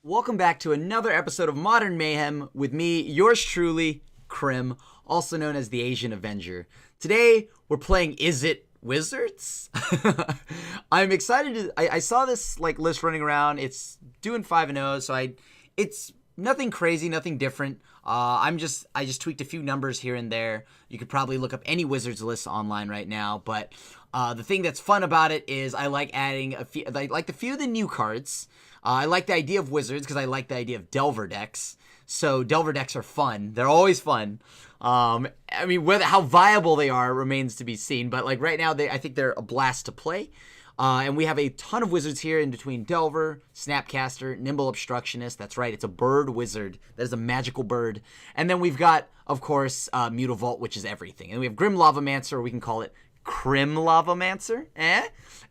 Welcome back to another episode of Modern Mayhem with me, yours truly, Krim, also known as the Asian Avenger. Today, we're playing Izzet Wizards. I'm excited I saw this list running around. It's doing 5-0, so it's nothing crazy, nothing different. I just tweaked a few numbers here and there. You could probably look up any Wizards list online right now, but the thing that's fun about it is I like adding a few of the new cards. I like the idea of Wizards because I like the idea of Delver decks. So Delver decks are fun. They're always fun. I mean, how viable they are remains to be seen. But right now, I think they're a blast to play. And we have a ton of wizards here in between Delver, Snapcaster, Nimble Obstructionist. That's right, it's a bird wizard. That is a magical bird. And then we've got, of course, Mutavault, which is everything. And we have Grim Lavamancer, or we can call it Crim Lavamancer.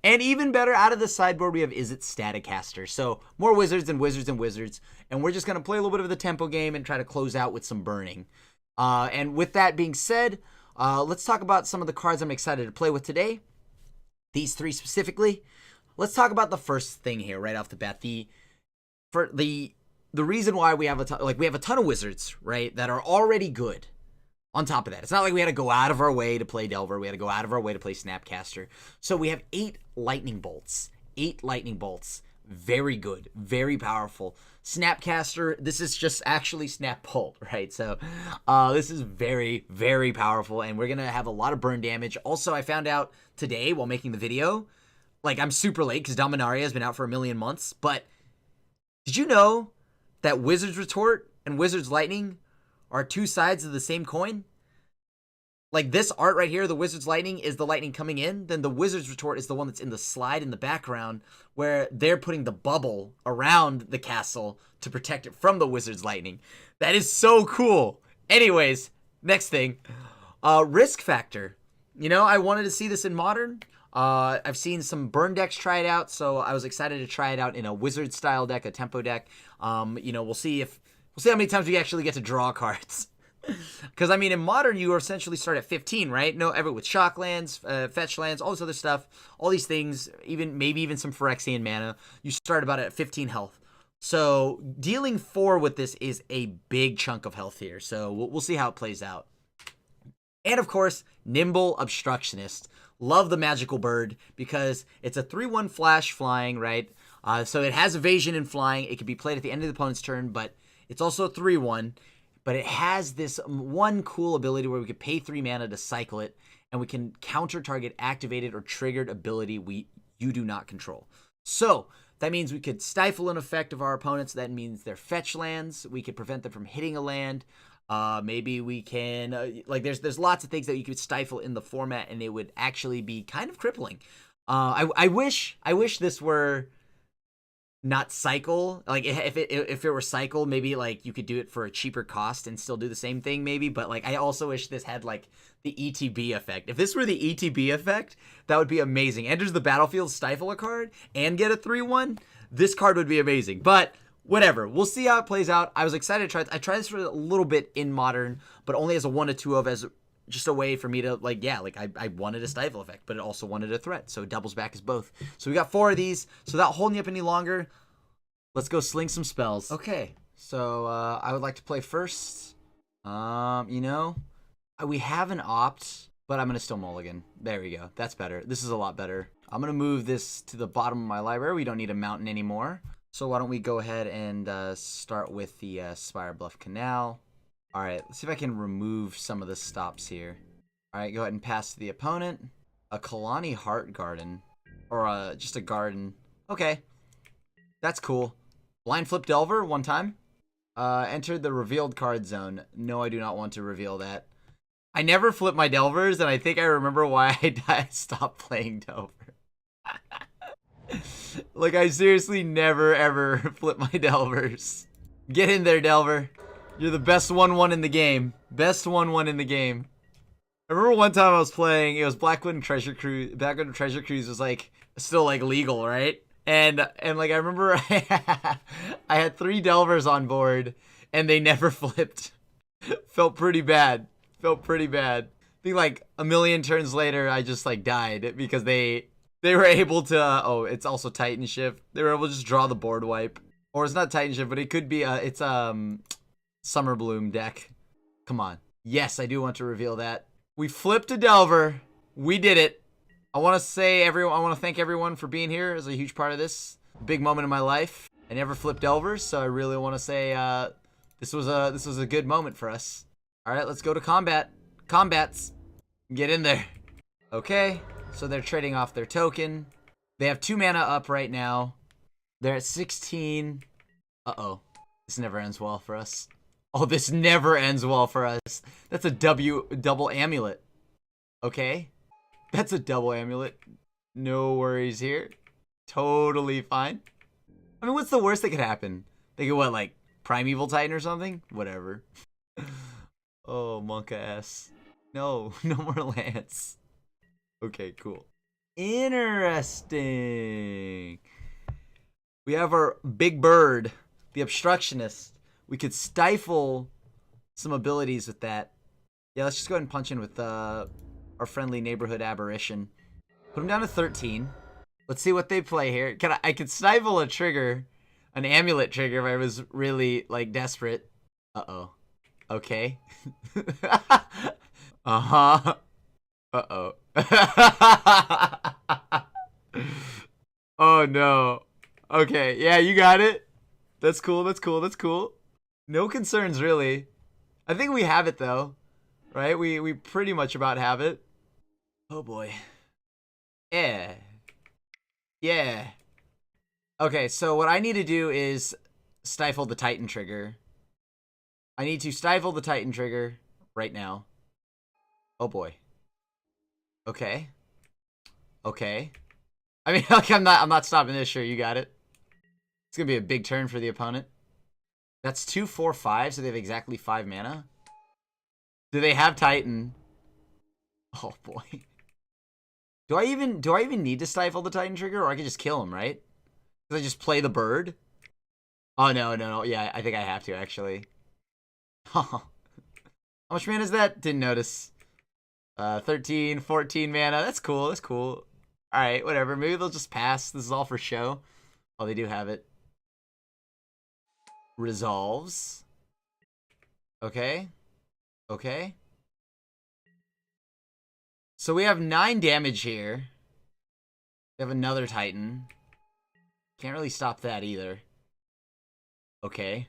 And even better, out of the sideboard, we have Izzet Staticaster. So more wizards and wizards and wizards. And we're just going to play a little bit of the tempo game and try to close out with some burning. And with that being said, let's talk about some of the cards I'm excited to play with today. These three specifically. Let's talk about the first thing here right off the bat. The reason why we have a ton of wizards, right, that are already good. On top of that, it's not like we had to go out of our way to play Delver. We had to go out of our way to play Snapcaster. So we have 8 lightning bolts. 8 lightning bolts. Very good. Very powerful. Snapcaster, this is just actually Snap Bolt, right? So this is very, very powerful, and we're going to have a lot of burn damage. Also, I found out today while making the video, I'm super late because Dominaria has been out for a million months, but did you know that Wizard's Retort and Wizard's Lightning are two sides of the same coin? This art right here, the Wizard's Lightning is the lightning coming in. Then the Wizard's Retort is the one that's in the slide in the background where they're putting the bubble around the castle to protect it from the Wizard's Lightning. That is so cool. Anyways, next thing. Risk factor. I wanted to see this in Modern. I've seen some burn decks try it out, so I was excited to try it out in a Wizard style deck, a tempo deck. We'll see how many times we actually get to draw cards. Because, in Modern, you essentially start at 15, right? With shock lands, fetch lands, all this other stuff, all these things, maybe even some Phyrexian mana, you start about at 15 health. So, dealing 4 with this is a big chunk of health here. So, we'll see how it plays out. And, of course, Nimble Obstructionist. Love the magical bird because it's a 3/1 flash flying, right? So, it has evasion and flying. It can be played at the end of the opponent's turn, but it's also a 3/1. But it has this one cool ability where we could pay 3 mana to cycle it, and we can counter target activated or triggered ability you do not control. So that means we could stifle an effect of our opponents. That means their fetch lands. We could prevent them from hitting a land. Maybe we can there's lots of things that you could stifle in the format, and it would actually be kind of crippling. I wish this were not cycle. If it were cycle, maybe you could do it for a cheaper cost and still do the same thing maybe, but I also wish this had the ETB effect. If this were the ETB effect, that would be amazing. Enters the battlefield, stifle a card, and get a 3/1. This card would be amazing, but whatever. We'll see how it plays out. I was excited to try it. I tried this for a little bit in Modern, but only as a 1/2 of, as just a way for me to, I wanted a stifle effect, but it also wanted a threat, so it doubles back as both. So we got 4 of these, so without holding you up any longer, let's go sling some spells. Okay, so I would like to play first. We have an opt, but I'm going to still mulligan. There we go. That's better. This is a lot better. I'm going to move this to the bottom of my library. We don't need a mountain anymore. So why don't we go ahead and start with the Spire Bluff Canal. All right, let's see if I can remove some of the stops here. All right, go ahead and pass to the opponent. A Kalani Heart Garden, or just a garden. Okay, that's cool. Blind Flip Delver, 1 time. Entered the revealed card zone. No, I do not want to reveal that. I never flip my Delvers, and I think I remember why I stopped playing Delver. I seriously never, ever flip my Delvers. Get in there, Delver. You're the best 1/1 in the game. Best 1/1 in the game. I remember one time I was playing, it was Blackwood and Treasure Cruise. Blackwood and Treasure Cruise was still legal, right? And I remember I had 3 Delvers on board and they never flipped. Felt pretty bad. I think a million turns later I just died because they were able to it's also Titan Shift. They were able to just draw the board wipe. Or it's not Titan Shift, but it could be, it's, Summer Bloom deck. Come on. Yes, I do want to reveal that. We flipped a Delver. We did it. I want to thank everyone for being here as a huge part of this big moment in my life. I never flipped Delvers, so I really want to say, this was a good moment for us. All right, let's go to combat. Combats. Get in there. Okay, so they're trading off their token. They have 2 mana up right now. They're at 16. Uh-oh. This never ends well for us. Oh, this never ends well for us. That's a double amulet. Okay. That's a double amulet. No worries here. Totally fine. I mean, what's the worst that could happen? They could, what, like, Primeval Titan or something? Whatever. Oh, monk ass. No, no more lands. Okay, cool. Interesting. We have our big bird, the obstructionist. We could stifle some abilities with that. Yeah, let's just go ahead and punch in with our friendly neighborhood aberration. Put him down to 13. Let's see what they play here. I could stifle a trigger, an amulet trigger if I was really, like, desperate. Uh-oh. Okay. Uh-huh. Uh-oh. Oh, no. Okay, yeah, you got it. That's cool, that's cool, that's cool. No concerns, really. I think we have it, though. Right? We pretty much about have it. Oh, boy. Yeah. Yeah. Okay, so what I need to do is stifle the Titan trigger. I need to stifle the Titan trigger right now. Oh, boy. Okay. Okay. I mean, like, I'm not stopping this. Sure, you got it. It's gonna be a big turn for the opponent. That's 2, 4, 5, so they have exactly 5 mana. Do they have Titan? Oh boy. Do I even need to stifle the Titan trigger, or I can just kill him, right? Because I just play the bird? Oh no. Yeah, I think I have to actually. How much mana is that? Didn't notice. 13, 14 mana. That's cool. That's cool. Alright, whatever. Maybe they'll just pass. This is all for show. Oh, they do have it. Resolves. Okay. Okay. So we have 9 damage here. We have another Titan. Can't really stop that either. Okay.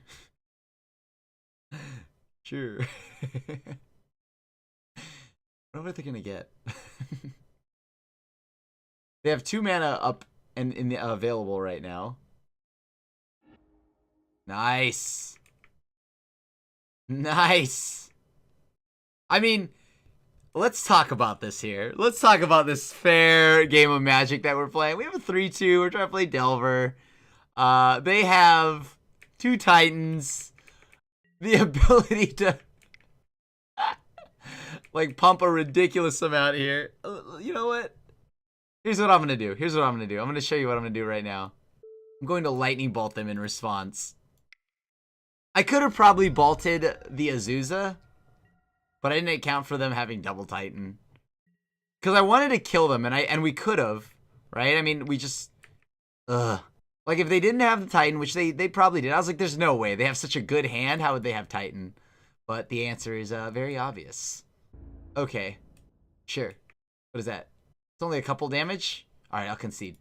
Sure. What are they gonna get? They have 2 mana up and in the available right now. Nice. Nice. I mean, let's talk about this here. Let's talk about this fair game of Magic that we're playing. We have a 3-2. We're trying to play Delver. They have 2 Titans. The ability to like pump a ridiculous amount here. You know what? Here's what I'm gonna do. Here's what I'm gonna do. I'm gonna show you what I'm gonna do right now. I'm going to lightning bolt them in response. I could have probably bolted the Azusa, but I didn't account for them having double Titan. Because I wanted to kill them, and we could have, right? I mean, we just... Like, if they didn't have the Titan, which they probably did, I was like, there's no way. They have such a good hand. How would they have Titan? But the answer is very obvious. Okay. Sure. What is that? It's only a couple damage? Alright, I'll concede.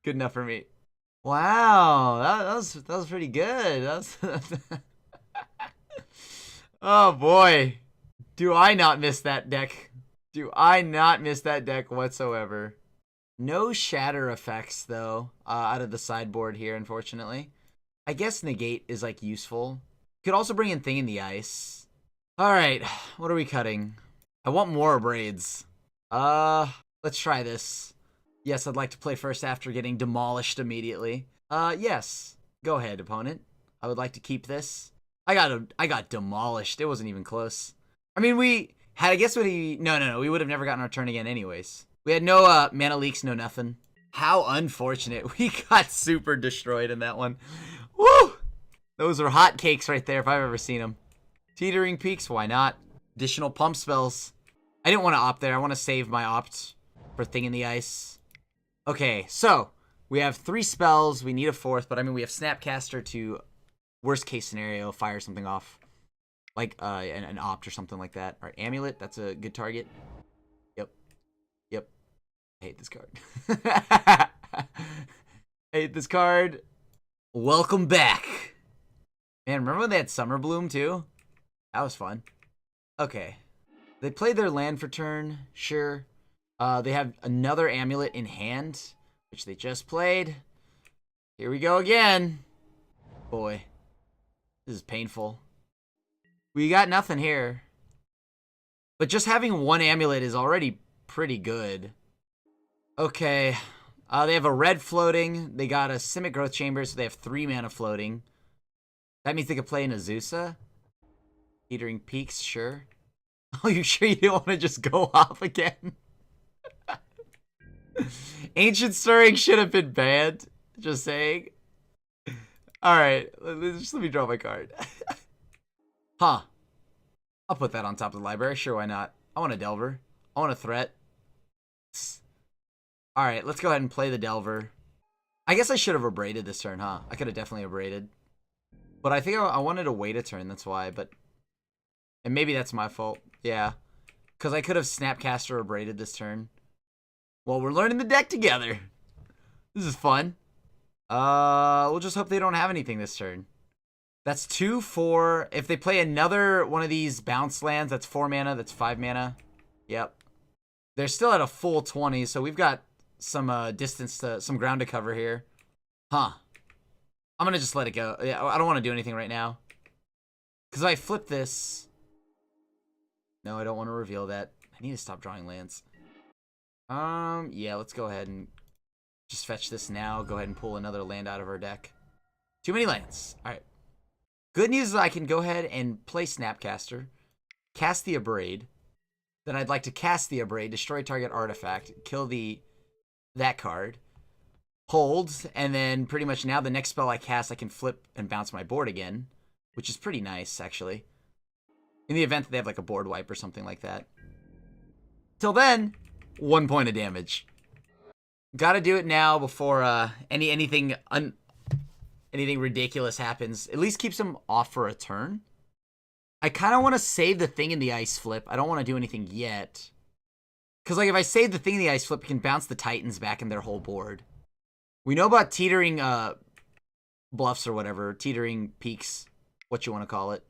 Good enough for me. Wow, that was pretty good. That was oh boy. Do I not miss that deck? Do I not miss that deck whatsoever? No shatter effects though, out of the sideboard here, unfortunately. I guess negate is like useful. Could also bring in Thing in the Ice. Alright, what are we cutting? I want more braids. Let's try this. Yes, I'd like to play first after getting demolished immediately. Yes. Go ahead, opponent. I would like to keep this. I got demolished. It wasn't even close. I mean, we had, I guess what he... No. We would have never gotten our turn again anyways. We had no mana leaks, no nothing. How unfortunate. We got super destroyed in that one. Woo! Those are hot cakes right there if I've ever seen them. Teetering Peaks, why not? Additional pump spells. I didn't want to opt there. I want to save my opt for Thing in the Ice. Okay, so We have 3 spells. We need a 4th, but I mean, we have Snapcaster to, worst case scenario, fire something off. Like an Opt or something like that. All right, Amulet, that's a good target. Yep. Yep. I hate this card. I hate this card. Welcome back. Man, remember when they had Summer Bloom too? That was fun. Okay. They played their land for turn, sure. They have another Amulet in hand, which they just played. Here we go again. Boy, this is painful. We got nothing here. But just having 1 Amulet is already pretty good. Okay. They have a red floating. They got a Simic Growth Chamber, so they have 3 mana floating. That means they could play an Azusa. Teetering Peaks, sure. Oh, you sure you don't want to just go off again? Ancient Stirring should have been banned. Just saying. Alright, just let me draw my card. Huh. I'll put that on top of the library. Sure, why not? I want a Delver. I want a threat. Alright, let's go ahead and play the Delver. I guess I should have abraded this turn, huh? I could have definitely abraded. But I think I wanted to wait a turn, that's why. But and maybe that's my fault. Yeah. Because I could have Snapcaster abraded this turn. Well, we're learning the deck together. This is fun. We'll just hope they don't have anything this turn. That's 2, 4. If they play another one of these bounce lands, that's 4 mana. That's 5 mana. Yep. They're still at a full 20, so we've got some distance to some ground to cover here. Huh. I'm gonna just let it go. Yeah, I don't want to do anything right now. Because if I flip this... No, I don't want to reveal that. I need to stop drawing lands. Yeah, let's go ahead and just fetch this now. Go ahead and pull another land out of our deck. Too many lands. Alright. Good news is I can go ahead and play Snapcaster, cast the Abrade. Then I'd like to cast the Abrade, destroy target artifact, kill that card, hold, and then pretty much now the next spell I cast, I can flip and bounce my board again, which is pretty nice, actually. In the event that they have like a board wipe or something like that. Till then, 1 point of damage. Gotta do it now before anything ridiculous happens. At least keeps them off for a turn. I kind of want to save the Thing in the Ice flip. I don't want to do anything yet. Because like if I save the Thing in the Ice flip, it can bounce the Titans back in their whole board. We know about teetering bluffs or whatever. Teetering peaks. What you want to call it.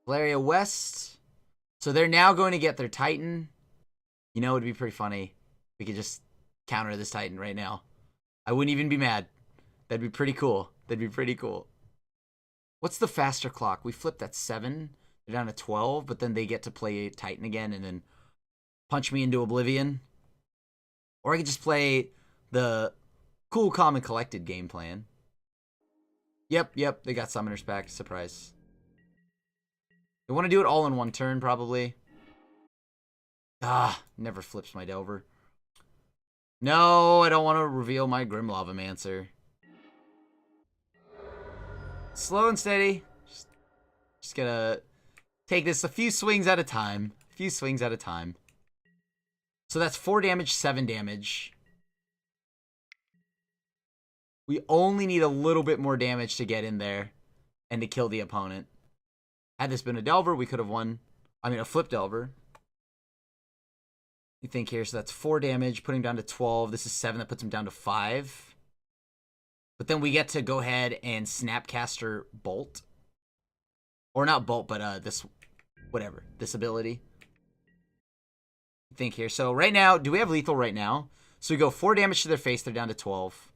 Valeria West. So they're now going to get their Titan. You know, it would be pretty funny. We could just counter this Titan right now. I wouldn't even be mad. That'd be pretty cool. That'd be pretty cool. What's the faster clock? We flipped at 7. They're down to 12, but then they get to play Titan again and then punch me into oblivion. Or I could just play the cool, calm, and collected game plan. Yep, they got Summoners back. Surprise. They want to do it all in one turn, probably. Never flips my Delver. No, I don't want to reveal my Grim Lavamancer. Slow and steady. Just gonna take this a few swings at a time. So that's 4 damage, 7 damage. We only need a little bit more damage to get in there and to kill the opponent. Had this been a Delver, we could have won. I mean, a flip Delver. You think here, so that's 4 damage, putting him down to 12. This is 7, that puts him down to 5. But then we get to go ahead and Snapcaster Bolt. Or not Bolt, but this, whatever, this ability. You think here, so right now, do we have lethal right now? So we go 4 damage to their face, they're down to 12.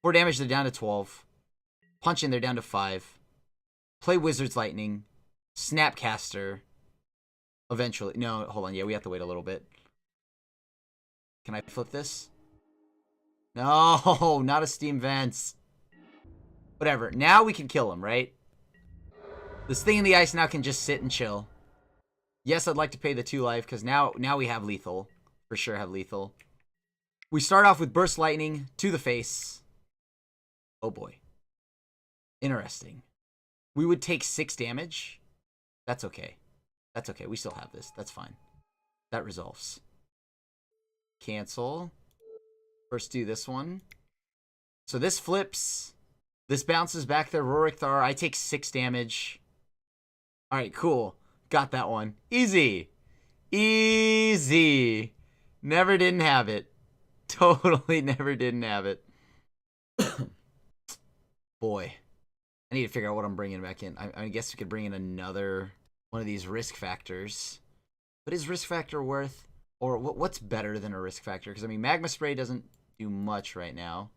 4 damage, they're down to 12. Punch in, they're down to 5. Play Wizard's Lightning. Snapcaster. Eventually. No, hold on. Yeah, we have to wait a little bit. Can I flip this? No, not a Steam Vents. Whatever. Now we can kill him, right? This Thing in the Ice now can just sit and chill. Yes, I'd like to pay the 2 life, because now we have lethal. For sure have lethal. We start off with Burst Lightning to the face. Oh boy. Interesting. We would take 6 damage. That's okay. That's okay. We still have this. That's fine. That resolves. Cancel. First do this one. So this flips. This bounces back their Rorik Thar. I take 6 damage. All right, cool. Got that one. Easy. Easy. Never didn't have it. Totally never didn't have it. Boy. I need to figure out what I'm bringing back in. I guess we could bring in another one of these risk factors. But is risk factor worth... Or what's better than a risk factor? Because, I mean, Magma Spray doesn't do much right now.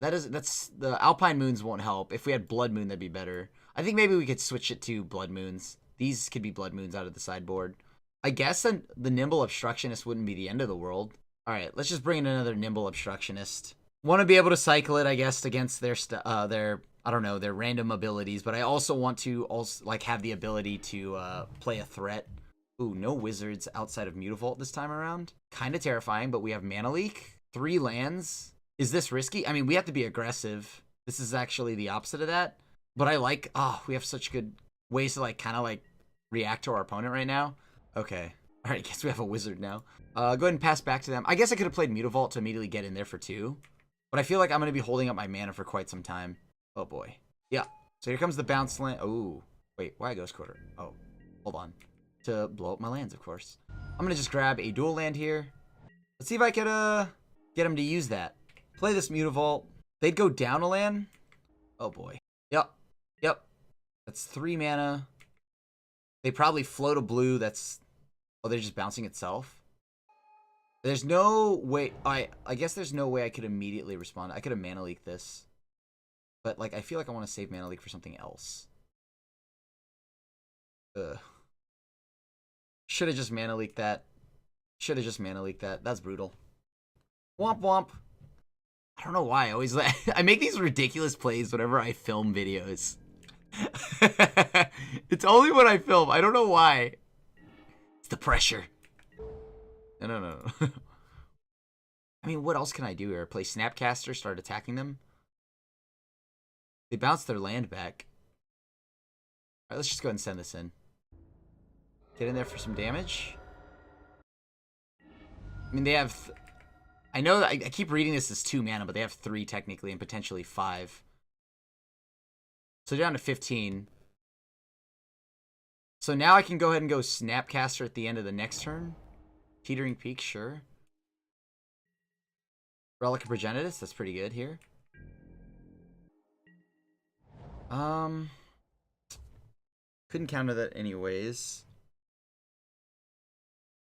That's the Alpine Moons won't help. If we had Blood Moon, that'd be better. I think maybe we could switch it to Blood Moons. These could be Blood Moons out of the sideboard. I guess the Nimble Obstructionist wouldn't be the end of the world. All right, let's just bring in another Nimble Obstructionist. Want to be able to cycle it, I guess, against their I don't know, their random abilities. But I also want to have the ability to play a threat. Ooh, no wizards outside of Mutavault this time around. Kind of terrifying, but we have Mana Leak, 3 lands. Is this risky? I mean, we have to be aggressive. This is actually the opposite of that. But I like, we have such good ways to kind of react to our opponent right now. Okay. All right, I guess we have a wizard now. Go ahead and pass back to them. I guess I could have played Mutavault to immediately get in there for 2. But I feel like I'm going to be holding up my mana for quite some time. Oh, boy. Yeah. So here comes the bounce land. Oh, wait. Why Ghost Quarter? Oh, hold on. To blow up my lands, of course. I'm going to just grab a dual land here. Let's see if I could get him to use that. Play this Mutavault. They'd go down a land. Oh, boy. Yep. Yep. That's 3 mana. They probably float a blue. That's... Oh, they're just bouncing itself? There's no way... I guess there's no way I could immediately respond. I could have Mana Leak this. But, I feel like I want to save Mana Leak for something else. Ugh. Should have just Mana Leaked that. Should have just Mana Leaked that. That's brutal. Womp womp. I don't know why. I always I make these ridiculous plays whenever I film videos. It's only when I film. I don't know why. It's the pressure. No. I mean, what else can I do here? Play Snapcaster, start attacking them? They bounce their land back. Alright, let's just go ahead and send this in. Get in there for some damage. I mean, they have... I know that I keep reading this as 2 mana, but they have 3 technically and potentially 5. So down to 15. So now I can go ahead and go Snapcaster at the end of the next turn. Teetering Peak, sure. Relic of Progenitus, that's pretty good here. Couldn't counter that anyways.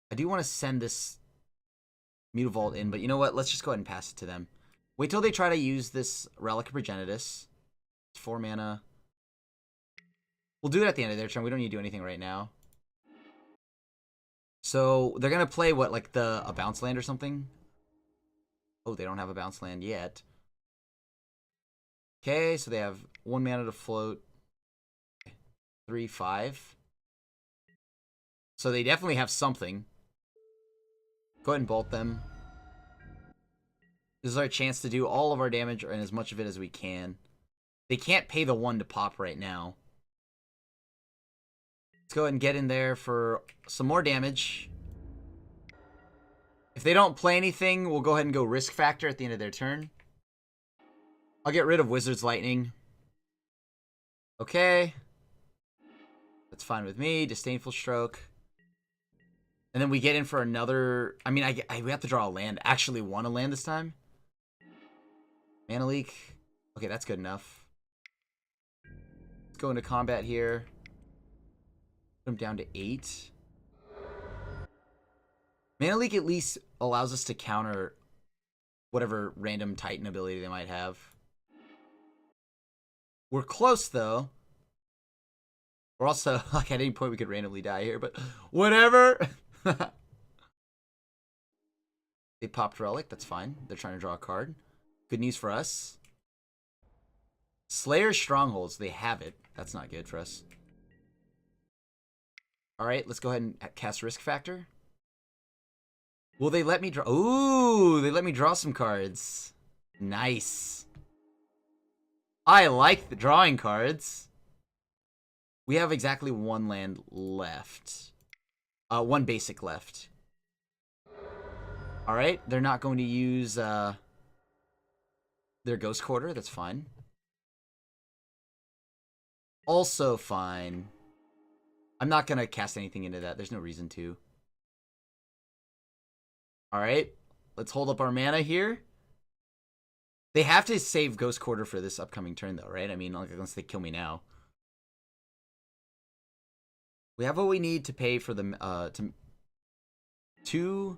I do want to send this Mutavault in, but you know what? Let's just go ahead and pass it to them. Wait till they try to use this Relic of Progenitus. It's 4 mana. We'll do it at the end of their turn. We don't need to do anything right now. So they're going to play what, a bounce land or something? Oh, they don't have a bounce land yet. Okay, so they have 1 mana to float. 3, 5. So they definitely have something. Go ahead and bolt them. This is our chance to do all of our damage and as much of it as we can. They can't pay the 1 to pop right now. Let's go ahead and get in there for some more damage. If they don't play anything, we'll go ahead and go Risk Factor at the end of their turn. I'll get rid of Wizard's Lightning. Okay. That's fine with me. Disdainful Stroke. And then we get in for another... I mean, we have to draw a land. Actually want a land this time. Mana Leak. Okay, that's good enough. Let's go into combat here. Put him down to 8. Mana Leak at least allows us to counter whatever random Titan ability they might have. We're close, though. We're also... at any point we could randomly die here, but whatever. They popped Relic. That's fine. They're trying to draw a card. Good news for us. Slayer's Strongholds. They have it. That's not good for us. Alright, let's go ahead and cast Risk Factor. Will they let me draw... Ooh, they let me draw some cards. Nice. I like the drawing cards. We have exactly 1 land left. 1 basic left. Alright, they're not going to use... Their Ghost Quarter, that's fine. Also fine. I'm not going to cast anything into that. There's no reason to. Alright. Let's hold up our mana here. They have to save Ghost Quarter for this upcoming turn, though, right? I mean, unless they kill me now. We have what we need to pay for the Who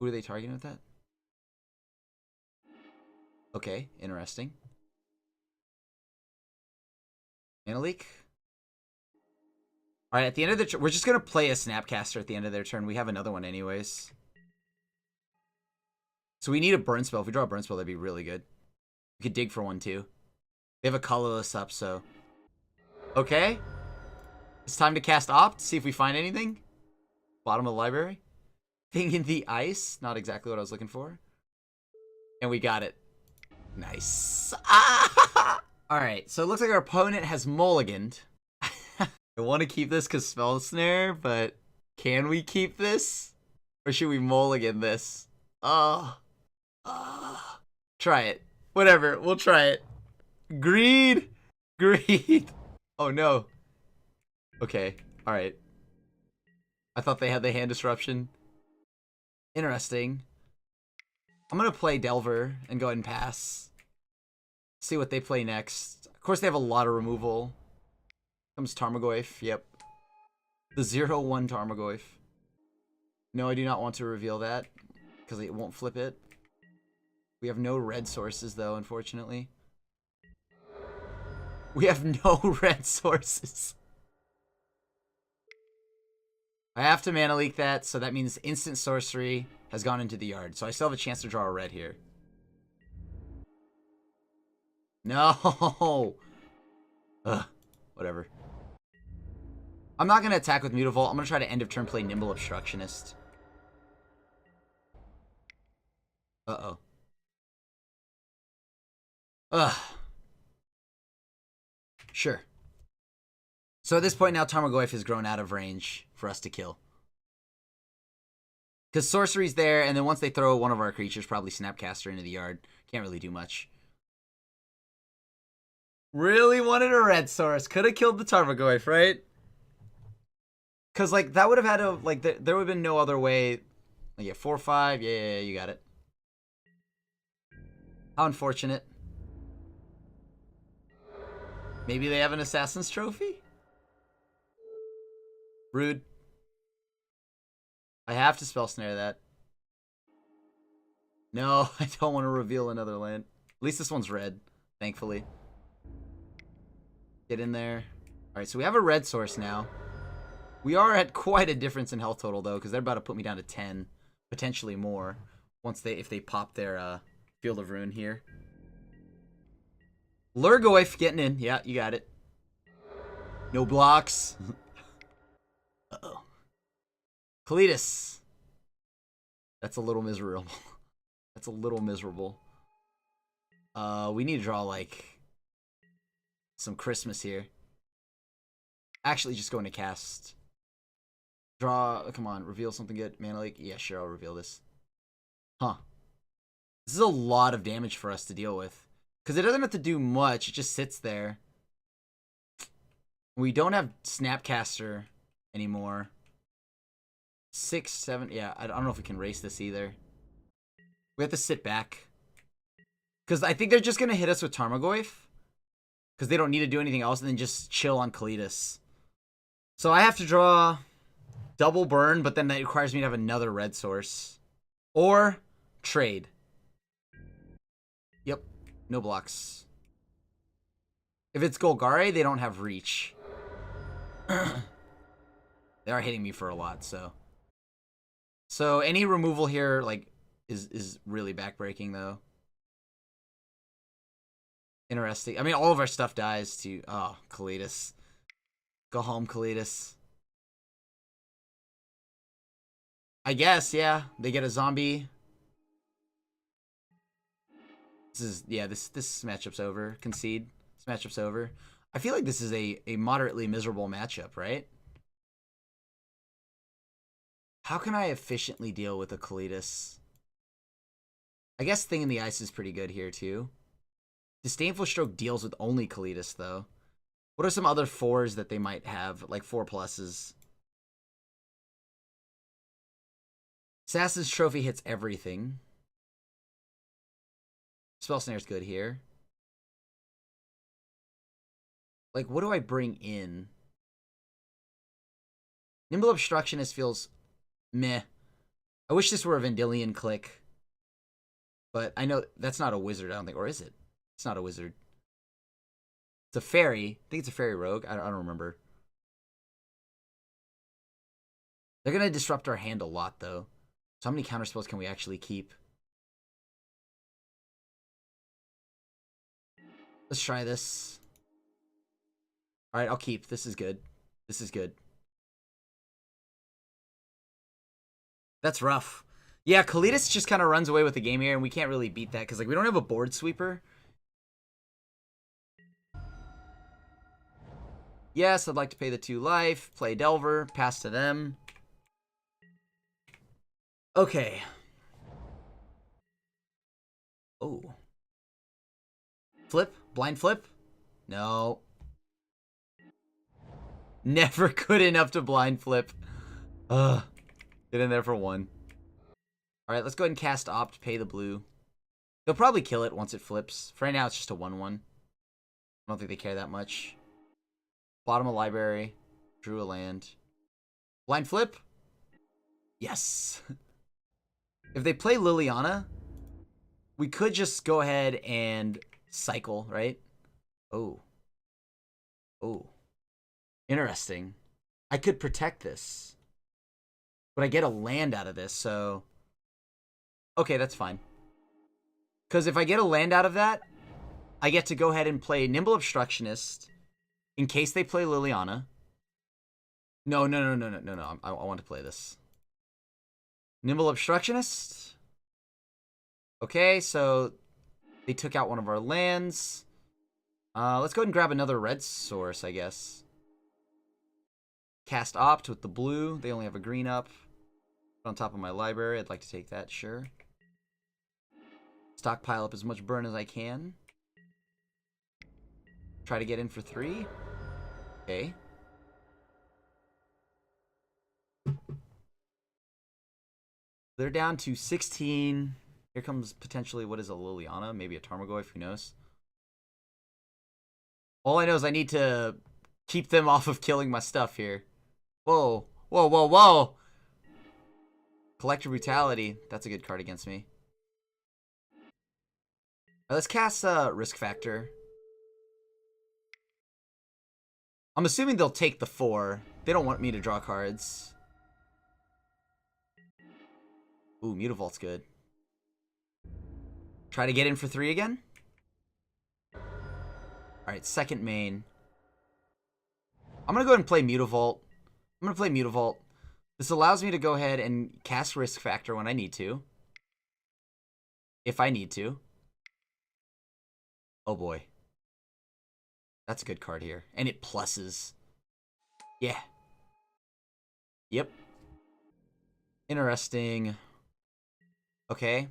are they targeting with that? Okay, interesting. Mana leak. All right, at the end of the turn, we're just gonna play a Snapcaster at the end of their turn. We have another one anyways. So we need a burn spell. If we draw a burn spell, that'd be really good. We could dig for one too. They have a colorless up, so okay. It's time to cast Opt. See if we find anything. Bottom of the library. Thing in the ice. Not exactly what I was looking for. And we got it. Nice. Ah! Alright, so it looks like our opponent has mulliganed. I want to keep this because Spell Snare, but can we keep this? Or should we mulligan this? Try it. Whatever, we'll try it. Greed! Greed! Oh no. Okay, alright. I thought they had the hand disruption. Interesting. I'm gonna play Delver and go ahead and pass. See what they play next. Of course, they have a lot of removal. Comes Tarmogoyf. Yep. The 0/1 Tarmogoyf. No, I do not want to reveal that because it won't flip it. We have no red sources, though, unfortunately. We have no red sources. I have to mana leak that, so that means instant sorcery has gone into the yard. So I still have a chance to draw a red here. No! Ugh, whatever. I'm not going to attack with Mutavault. I'm going to try to end of turn play Nimble Obstructionist. Uh-oh. Ugh. Sure. So at this point now, Tarmogoyf has grown out of range for us to kill. Because sorcery's there, and then once they throw one of our creatures, probably Snapcaster into the yard, can't really do much. Really wanted a red source. Could have killed the Tarmogoyf, right? Because, like, that would have had to, like, there would have been no other way. Like, yeah, 4/5. Yeah, you got it. How unfortunate. Maybe they have an Assassin's Trophy? Rude. I have to Spell Snare that. No, I don't want to reveal another land. At least this one's red, thankfully. Get in there. Alright, so we have a red source now. We are at quite a difference in health total, though, because they're about to put me down to 10. Potentially more. If they pop their Field of Ruin here. Lurgoyf getting in. Yeah, you got it. No blocks. Uh-oh. Kalitas. That's a little miserable. That's a little miserable. We need to draw, like, some Christmas here. Actually, just going to cast. Draw. Come on, reveal something good. Mana Leak. Yeah, sure, I'll reveal this. Huh. This is a lot of damage for us to deal with. Because it doesn't have to do much. It just sits there. We don't have Snapcaster anymore. 6, 7. Yeah, I don't know if we can race this either. We have to sit back. Because I think they're just going to hit us with Tarmogoyf. Because they don't need to do anything else and then just chill on Kalitas. So I have to draw double burn, but then that requires me to have another red source. Or trade. Yep. No blocks. If it's Golgari, they don't have reach. They are hitting me for a lot, so. So any removal here, like, is really backbreaking, though. Interesting. I mean, all of our stuff dies to... Oh, Kalitas. Go home, Kalitas. I guess, yeah. They get a zombie. This is... Yeah, this matchup's over. Concede. This matchup's over. I feel like this is a moderately miserable matchup, right? How can I efficiently deal with a Kalitas? I guess Thing in the Ice is pretty good here, too. Disdainful Stroke deals with only Kalitas, though. What are some other 4s that they might have? Like 4+s. Assassin's Trophy hits everything. Spell Snare's good here. Like, what do I bring in? Nimble Obstructionist feels meh. I wish this were a Vendilion click. But I know that's not a wizard, I don't think. Or is it? It's not a wizard. It's a fairy. I think it's a fairy rogue. I don't remember. They're going to disrupt our hand a lot, though. So how many counterspells can we actually keep? Let's try this. Alright, I'll keep. This is good. This is good. That's rough. Yeah, Kalitas just kind of runs away with the game here, and we can't really beat that, because like we don't have a board sweeper. Yes, I'd like to pay the 2 life, play Delver, pass to them. Okay. Oh. Flip? Blind flip? No. Never good enough to blind flip. Ugh. Get in there for 1. Alright, let's go ahead and cast Opt, pay the blue. They'll probably kill it once it flips. For right now, it's just a 1/1. I don't think they care that much. Bottom of library. Drew a land. Blind flip? Yes. If they play Liliana, we could just go ahead and cycle, right? Oh. Oh. Interesting. I could protect this. But I get a land out of this, so... Okay, that's fine. Because if I get a land out of that, I get to go ahead and play Nimble Obstructionist in case they play Liliana. No. I want to play this. Nimble Obstructionist. Okay, so they took out one of our lands. Let's go ahead and grab another red source, I guess. Cast Opt with the blue. They only have a green up. On top of my library. I'd like to take that, sure. Stockpile up as much burn as I can. Try to get in for 3. Okay. They're down to 16. Here comes potentially, what is a Liliana? Maybe a Tarmogoyf, who knows? All I know is I need to keep them off of killing my stuff here. Whoa. Whoa, whoa, whoa! Collector Brutality. That's a good card against me. Right, let's cast Risk Factor. I'm assuming they'll take the 4. They don't want me to draw cards. Ooh, Mutavault's good. Try to get in for 3 again. Alright, second main. I'm going to go ahead and play Mutavault. I'm going to play Mutavault. This allows me to go ahead and cast Risk Factor when I need to. If I need to. Oh boy. That's a good card here. And it pluses. Yeah. Yep. Interesting. Okay.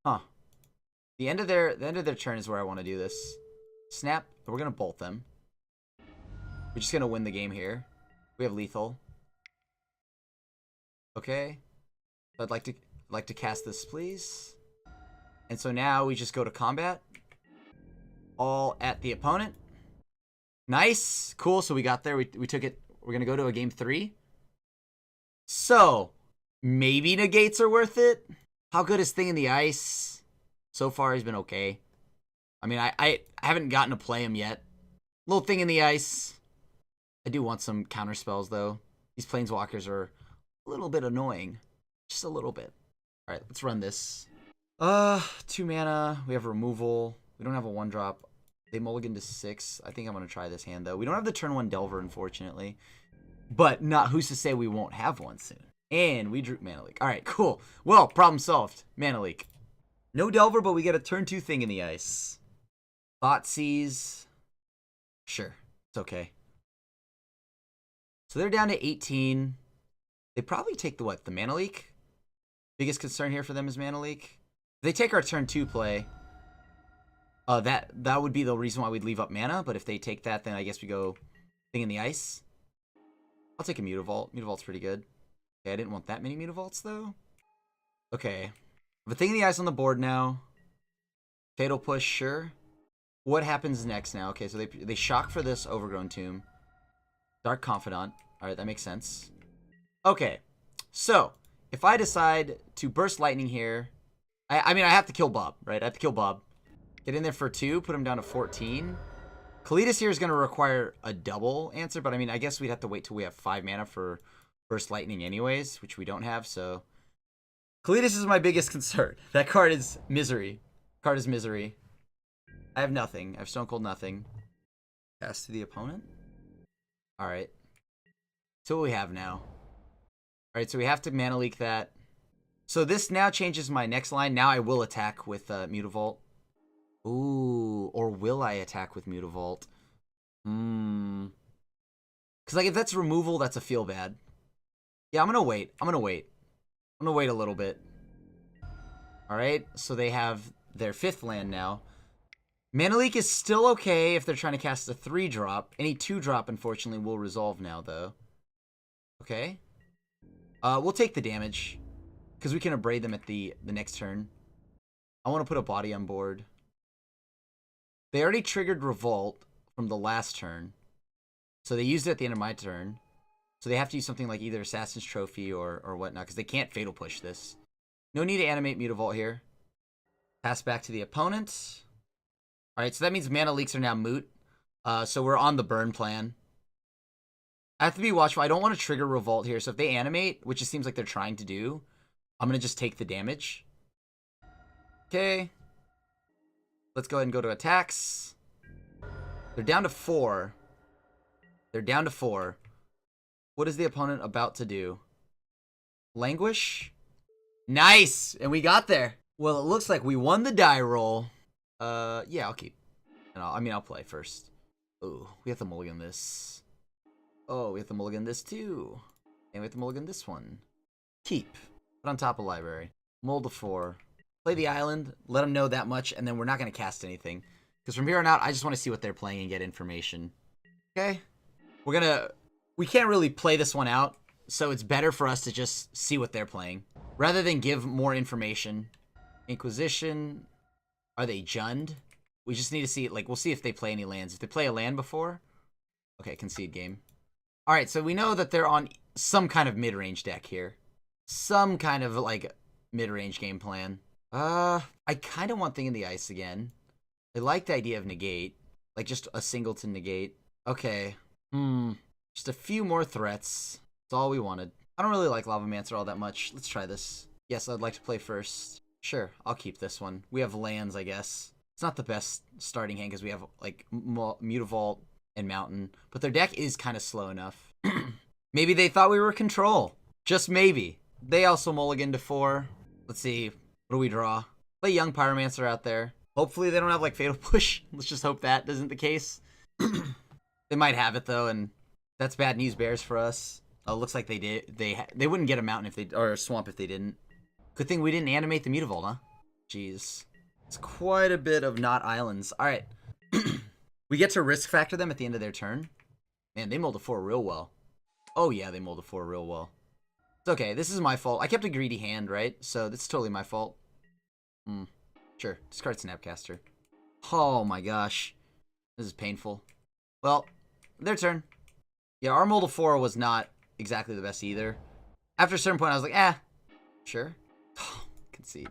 Huh. The end of their turn is where I want to do this. Snap. We're gonna bolt them. We're just gonna win the game here. We have lethal. Okay. I'd like to cast this, please. And so now we just go to combat. All at the opponent. Nice. Cool. So we got there. We took it. We're gonna go to a game 3. So maybe negates are worth it. How good is Thing in the Ice? So far, he's been okay. I mean, I haven't gotten to play him yet. Little Thing in the Ice. I do want some counter spells, though. These Planeswalkers are a little bit annoying. Just a little bit. All right, let's run this. 2 mana. We have removal. We don't have a 1-drop. They mulligan to 6. I think I'm going to try this hand, though. We don't have the turn 1 Delver, unfortunately. But not who's to say we won't have one soon. And we drew Mana Leak. All right, cool. Well, problem solved. Mana Leak. No Delver, but we get a turn 2 Thing in the Ice. Thoughtseize. Sure. It's okay. So they're down to 18. They probably take the what? The Mana Leak? Biggest concern here for them is mana leak. If they take our turn 2 play, that would be the reason why we'd leave up mana. But if they take that, then I guess we go Thing in the Ice. I'll take a Mutavault. Mutavault's pretty good. Okay, I didn't want that many Mutavaults, though. Okay. The Thing in the Ice on the board now. Fatal Push, sure. What happens next now? Okay, so they shock for this Overgrown Tomb. Dark Confidant. Alright, that makes sense. Okay. So, if I decide to Burst Lightning here... I mean, I have to kill Bob, right? I have to kill Bob. Get in there for 2, put him down to 14. Kalitas here is going to require a double answer, but I mean, I guess we'd have to wait till we have 5 mana for Burst Lightning anyways, which we don't have, so... Kalitas is my biggest concern. That card is misery. Card is misery. I have nothing. I have Stone Cold nothing. Pass to the opponent. Alright. So what we have now. Alright, so we have to mana leak that. So this now changes my next line. Now I will attack with Mutavault. Ooh, or will I attack with Mutavault? Because like if that's removal, that's a feel bad. Yeah, I'm gonna wait. I'm gonna wait a little bit. Alright, so they have their 5th land now. Mana leak is still okay if they're trying to cast a 3-drop. Any 2-drop, unfortunately, will resolve now, though. Okay. We'll take the damage. Because we can abrade them at the next turn. I want to put a body on board. They already triggered Revolt from the last turn. So they used it at the end of my turn. So they have to use something like either Assassin's Trophy or whatnot. Because they can't Fatal Push this. No need to animate Mutavault here. Pass back to the opponent. Alright, so that means mana leaks are now moot. So we're on the burn plan. I have to be watchful. I don't want to trigger Revolt here. So if they animate, which it seems like they're trying to do, I'm going to just take the damage. Okay. Let's go ahead and go to attacks. They're down to 4. They're down to 4. What is the opponent about to do? Languish? Nice! And we got there. Well, it looks like we won the die roll. Yeah, I'll keep. I'll play first. Oh, we have to mulligan this. Oh, we have to mulligan this too. And we have to mulligan this one. Keep. Put on top of library. Mull to 4. Play the island. Let them know that much, and then we're not going to cast anything. Because from here on out, I just want to see what they're playing and get information. Okay? We can't really play this one out, so it's better for us to just see what they're playing. Rather than give more information. Inquisition. Are they Jund? We just need to see, like, we'll see if they play any lands. If they play a land before. Okay, concede game. Alright, so we know that they're on some kind of mid-range deck here. Some kind of, like, mid-range game plan. I kind of want Thing in the Ice again. I like the idea of negate. Like, just a singleton negate. Okay. Just a few more threats. That's all we wanted. I don't really like Lavamancer all that much. Let's try this. Yes, I'd like to play first. Sure, I'll keep this one. We have lands, I guess. It's not the best starting hand because we have, like, Mutavault and Mountain. But their deck is kind of slow enough. Maybe they thought we were control. Just maybe. They also mulligan to 4. Let's see. What do we draw? Play Young Pyromancer out there. Hopefully they don't have, like, Fatal Push. Let's just hope that isn't the case. They might have it, though, and that's bad news bears for us. Oh, looks like they did. They wouldn't get a Mountain if they... Or a Swamp if they didn't. Good thing we didn't animate the Mutavault, huh? Jeez. It's quite a bit of not islands. Alright. We get to risk factor them at the end of their turn. Man, they mulled a 4 real well. Oh yeah, they mulled a 4 real well. It's okay, this is my fault. I kept a greedy hand, right? So this is totally my fault. Sure, discard Snapcaster. Oh my gosh. This is painful. Well, their turn. Yeah, our mull to 4 was not exactly the best either. After a certain point, I was like, sure. Concede.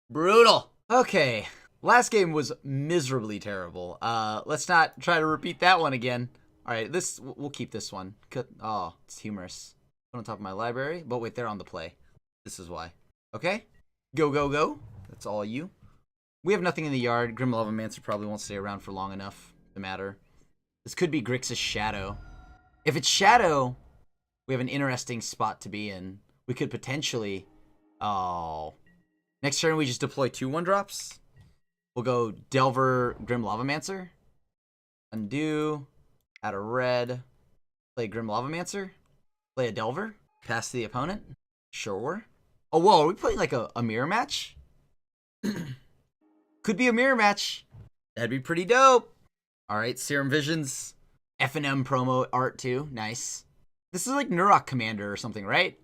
Brutal. Okay. Last game was miserably terrible. Let's not try to repeat that one again. Alright, we'll keep this one. Oh, it's humorous. Put on top of my library. But wait, they're on the play. This is why. Okay. Go, go, go. That's all you. We have nothing in the yard. Grim Lavamancer probably won't stay around for long enough to matter. This could be Grixis Shadow. If it's Shadow, we have an interesting spot to be in. We could potentially... Oh. Next turn, we just deploy 2 1-drops. We'll go Delver, Grim Lavamancer. Undo. Add a red. Play Grim Lavamancer. Play a Delver. Pass to the opponent. Sure. Oh, whoa, are we playing like a mirror match? Could be a mirror match. That'd be pretty dope. All right, Serum Visions. F&M promo art too. Nice. This is like Nurok Commander or something, right?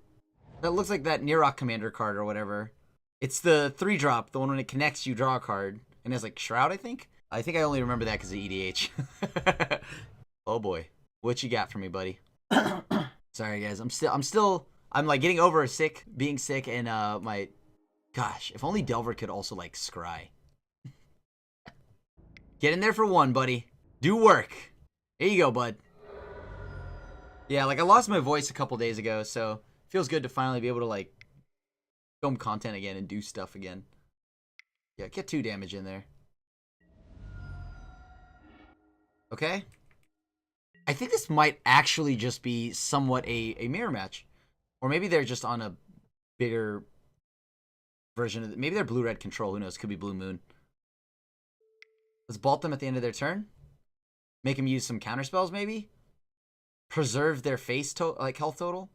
That looks like that Nurok Commander card or whatever. It's the 3-drop, the one when it connects, you draw a card. And it's like Shroud, I think? I think I only remember that because of EDH. Oh boy. What you got for me, buddy? Sorry, guys. I'm like getting over being sick, and gosh, if only Delver could also like scry. Get in there for one, buddy. Do work. Here you go, bud. Yeah, like I lost my voice a couple days ago, so it feels good to finally be able to like film content again and do stuff again. Yeah, get 2 damage in there. Okay. I think this might actually just be somewhat a mirror match. Or maybe they're just on a bigger version of it. Maybe they're blue-red control. Who knows? Could be Blue Moon. Let's bolt them at the end of their turn. Make them use some counterspells, maybe. Preserve their face health total.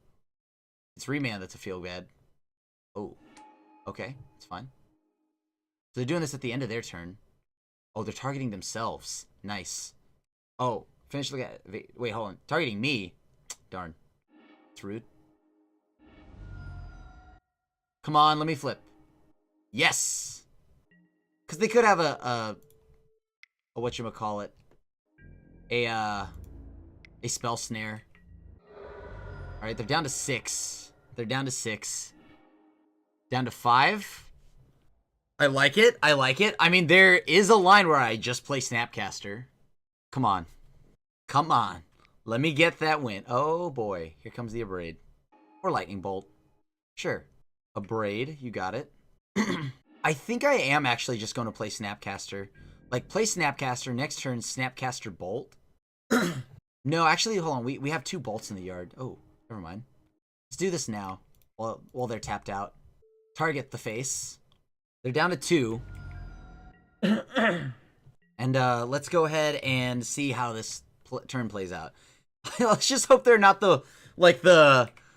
It's Remand that's a feel bad. Oh. Okay, it's fine. So they're doing this at the end of their turn. Oh, they're targeting themselves. Nice. Oh, finish looking at... Wait, hold on. Targeting me? Darn. It's rude. Come on, let me flip. Yes! Because they could have a whatchamacallit. A spell snare. Alright, they're down to 6. They're down to 6. Down to 5. I like it. I like it. I mean, there is a line where I just play Snapcaster. Come on. Come on. Let me get that win. Oh, boy. Here comes the Abrade. Or Lightning Bolt. Sure. Abrade. You got it. I think I am actually just going to play Snapcaster. Like, play Snapcaster. Next turn, Snapcaster Bolt. No, actually, hold on. We have 2 bolts in the yard. Oh, never mind. Let's do this now while they're tapped out. Target the face. They're down to 2. And let's go ahead and see how this turn plays out. Let's just hope they're not the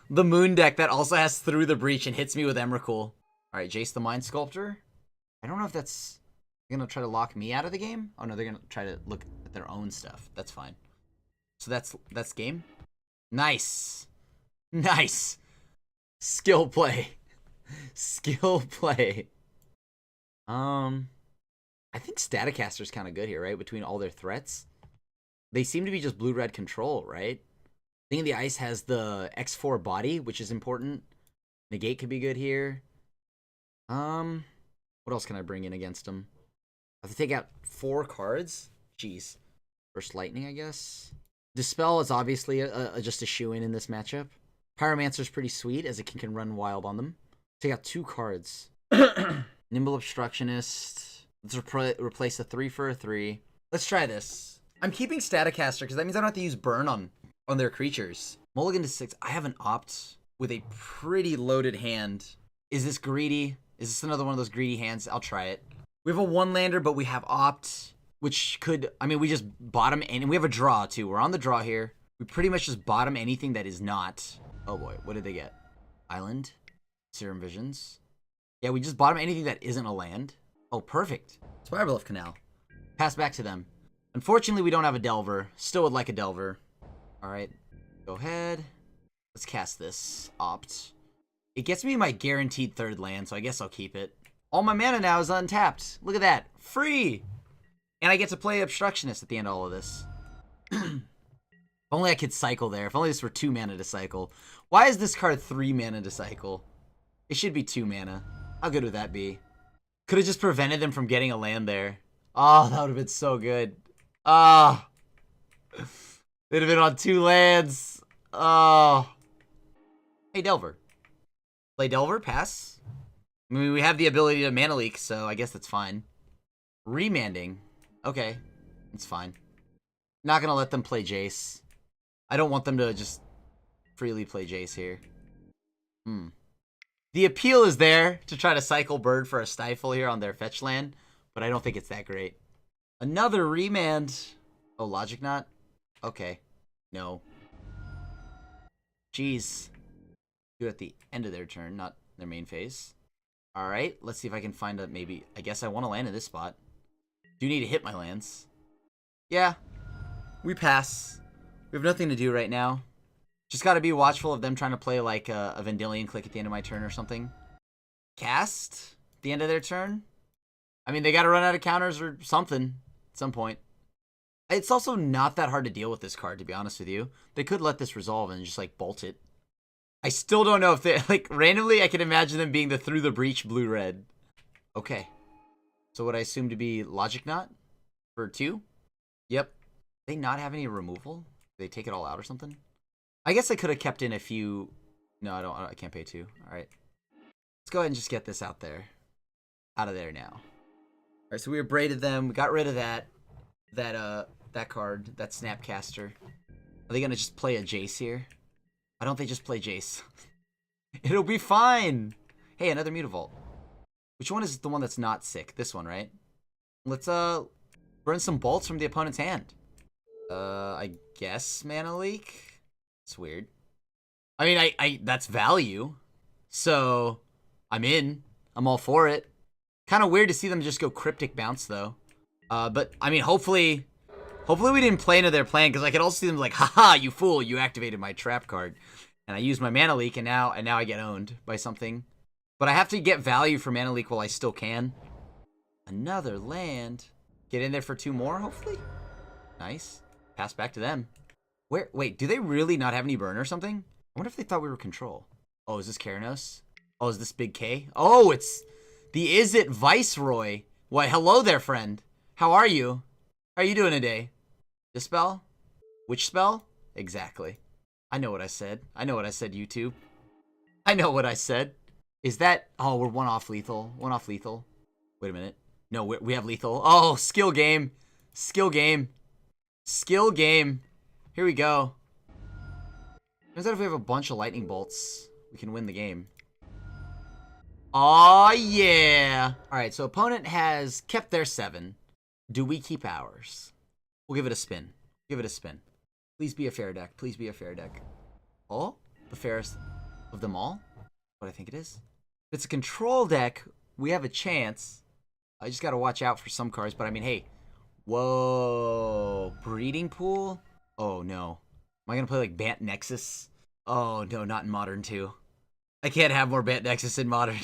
moon deck that also has Through the Breach and hits me with Emrakul. Alright, Jace the Mind Sculptor. I don't know if that's gonna try to lock me out of the game. Oh no, they're gonna try to look at their own stuff. That's fine. So that's game. Nice. Nice. Skill play. Skill play. I think Staticaster's kind of good here, right? Between all their threats. They seem to be just blue-red control, right? Thing of the Ice has the X4 body, which is important. Negate could be good here. What else can I bring in against them? I have to take out 4 cards? Jeez. First Lightning, I guess. Dispel is obviously just a shoo-in in this matchup. Pyromancer's pretty sweet, as it can run wild on them. Take out 2 cards. Nimble Obstructionist. Let's replace a 3 for a 3. Let's try this. I'm keeping Staticaster, because that means I don't have to use Burn on their creatures. Mulligan to 6. I have an Opt with a pretty loaded hand. Is this greedy? Is this another one of those greedy hands? I'll try it. We have a 1-lander, but we have Opt, which could... I mean, we just bottom... And we have a draw, too. We're on the draw here. We pretty much just bottom anything that is not... Oh, boy. What did they get? Island? Serum Visions? Yeah, we just bottom anything that isn't a land. Oh, perfect. Spiroglyph Canal. Pass back to them. Unfortunately, we don't have a Delver. Still would like a Delver. Alright. Go ahead. Let's cast this. Opt. It gets me my guaranteed 3rd land, so I guess I'll keep it. All my mana now is untapped. Look at that. Free! And I get to play Obstructionist at the end of all of this. If only I could cycle there. If only this were 2 mana to cycle. Why is this card 3 mana to cycle? It should be 2 mana. How good would that be? Could have just prevented them from getting a land there. Oh, that would have been so good. Oh. They'd have been on 2 lands. Oh. Hey, Delver. Play Delver, pass. I mean, we have the ability to mana leak, so I guess that's fine. Remanding. Okay. It's fine. Not gonna let them play Jace. I don't want them to just freely play Jace here. The appeal is there to try to cycle Bird for a Stifle here on their fetch land, but I don't think it's that great. Another Remand. Oh, Logic Knot? Okay. No. Jeez. Do it at the end of their turn, not their main phase. All right, let's see if I can find a maybe. I guess I want to land in this spot. Do need to hit my lands. Yeah, we pass. We have nothing to do right now. Just got to be watchful of them trying to play like a Vendilion click at the end of my turn or something. Cast at the end of their turn. I mean, they got to run out of counters or something at some point. It's also not that hard to deal with this card, to be honest with you. They could let this resolve and just like bolt it. I still don't know if they, like, randomly, I can imagine them being the Through the Breach blue-red. Okay. So what I assume to be Logic Knot for 2? Yep. They not have any removal? They take it all out or something? I guess I could have kept in a few. No, I can't pay 2. All right. Let's go ahead and just get this out there. Out of there now. All right, so we abraded them. We got rid of that card, that Snapcaster. Are they going to just play a Jace here? Why don't they just play Jace? It'll be fine. Hey, another Mutavault. Which one is the one that's not sick? This one, right? Let's burn some bolts from the opponent's hand. I guess Mana Leak. It's weird. I mean, I that's value. So I'm in. I'm all for it. Kind of weird to see them just go Cryptic Bounce though. But I mean, hopefully we didn't play into their plan, because I could also see them like, haha, you fool, you activated my trap card. And I used my Mana Leak, and now I get owned by something. But I have to get value for Mana Leak while I still can. Another land. Get in there for 2 more, hopefully. Nice. Pass back to them. Wait, do they really not have any burn or something? I wonder if they thought we were control. Oh, is this Keranos? Oh, is this Big K? Oh, it's the Izzet Viceroy. Why, hello there, friend. How are you? How are you doing today? Dispel? Which spell? Exactly. I know what I said. I know what I said, YouTube. I know what I said. Is that... Oh, we're 1 off lethal. 1 off lethal. Wait a minute. No, we have lethal. Oh, skill game. Skill game. Skill game. Here we go. Turns out if we have a bunch of lightning bolts, we can win the game. Aw, yeah. All right, so opponent has kept their 7. Do we keep ours? We'll give it a spin. Give it a spin. Please be a fair deck. Please be a fair deck. Oh, the fairest of them all? What I think it is. If it's a control deck, we have a chance. I just got to watch out for some cards, but I mean, hey. Whoa. Breeding Pool? Oh, no. Am I going to play like Bant Nexus? Oh, no, not in Modern 2. I can't have more Bant Nexus in Modern.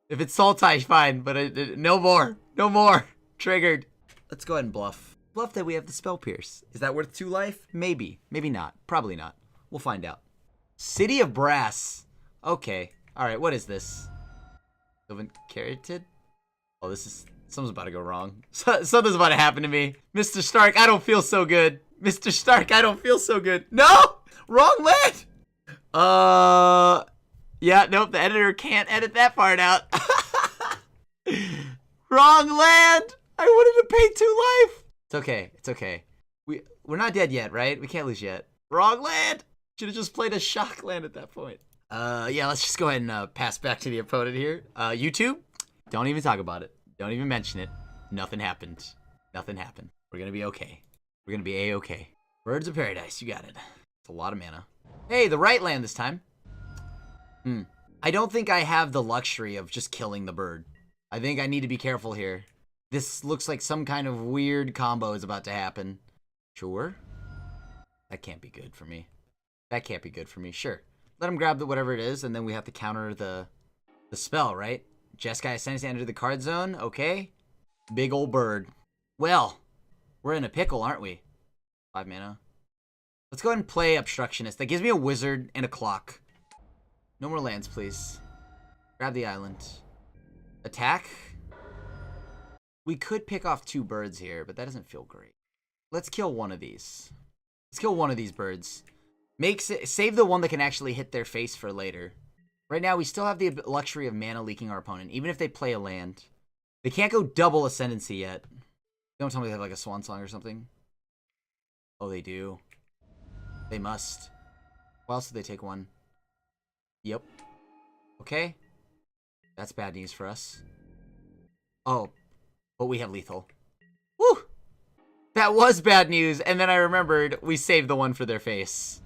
If it's Sultai, fine, but no more. No more. Triggered. Let's go ahead and bluff. Bluff that we have the Spell Pierce. Is that worth 2 life? Maybe. Maybe not. Probably not. We'll find out. City of Brass. Okay. Alright, what is this? Sylvan Carotid? Oh, this is... Something's about to go wrong. Something's about to happen to me. Mr. Stark, I don't feel so good. Mr. Stark, I don't feel so good. No! Wrong land! Yeah, nope, the editor can't edit that part out. Wrong land! I wanted to pay 2 life! It's okay, it's okay. We're not dead yet, right? We can't lose yet. Wrong land! Should have just played a shock land at that point. Yeah, let's just go ahead and pass back to the opponent here. YouTube, don't even talk about it. Don't even mention it. Nothing happened. Nothing happened. We're gonna be okay. We're gonna be A-okay. Birds of Paradise, you got it. It's a lot of mana. Hey, the right land this time. I don't think I have the luxury of just killing the bird. I think I need to be careful here. This looks like some kind of weird combo is about to happen. Sure. That can't be good for me. That can't be good for me. Sure. Let him grab whatever it is, and then we have to counter the spell, right? Jeskai Ascendancy enter the card zone. Okay. Big old bird. Well, we're in a pickle, aren't we? 5 mana. Let's go ahead and play Obstructionist. That gives me a wizard and a clock. No more lands, please. Grab the island. Attack. We could pick off 2 birds here, but that doesn't feel great. Let's kill one of these. Let's kill one of these birds. Save the one that can actually hit their face for later. Right now, we still have the luxury of mana leaking our opponent, even if they play a land. They can't go double Ascendancy yet. Don't tell me they have like a Swan Song or something. Oh, they do. They must. Why else did they take 1? Yep. Okay. That's bad news for us. Oh, but we have lethal. Woo! That was bad news, and then I remembered we saved the one for their face.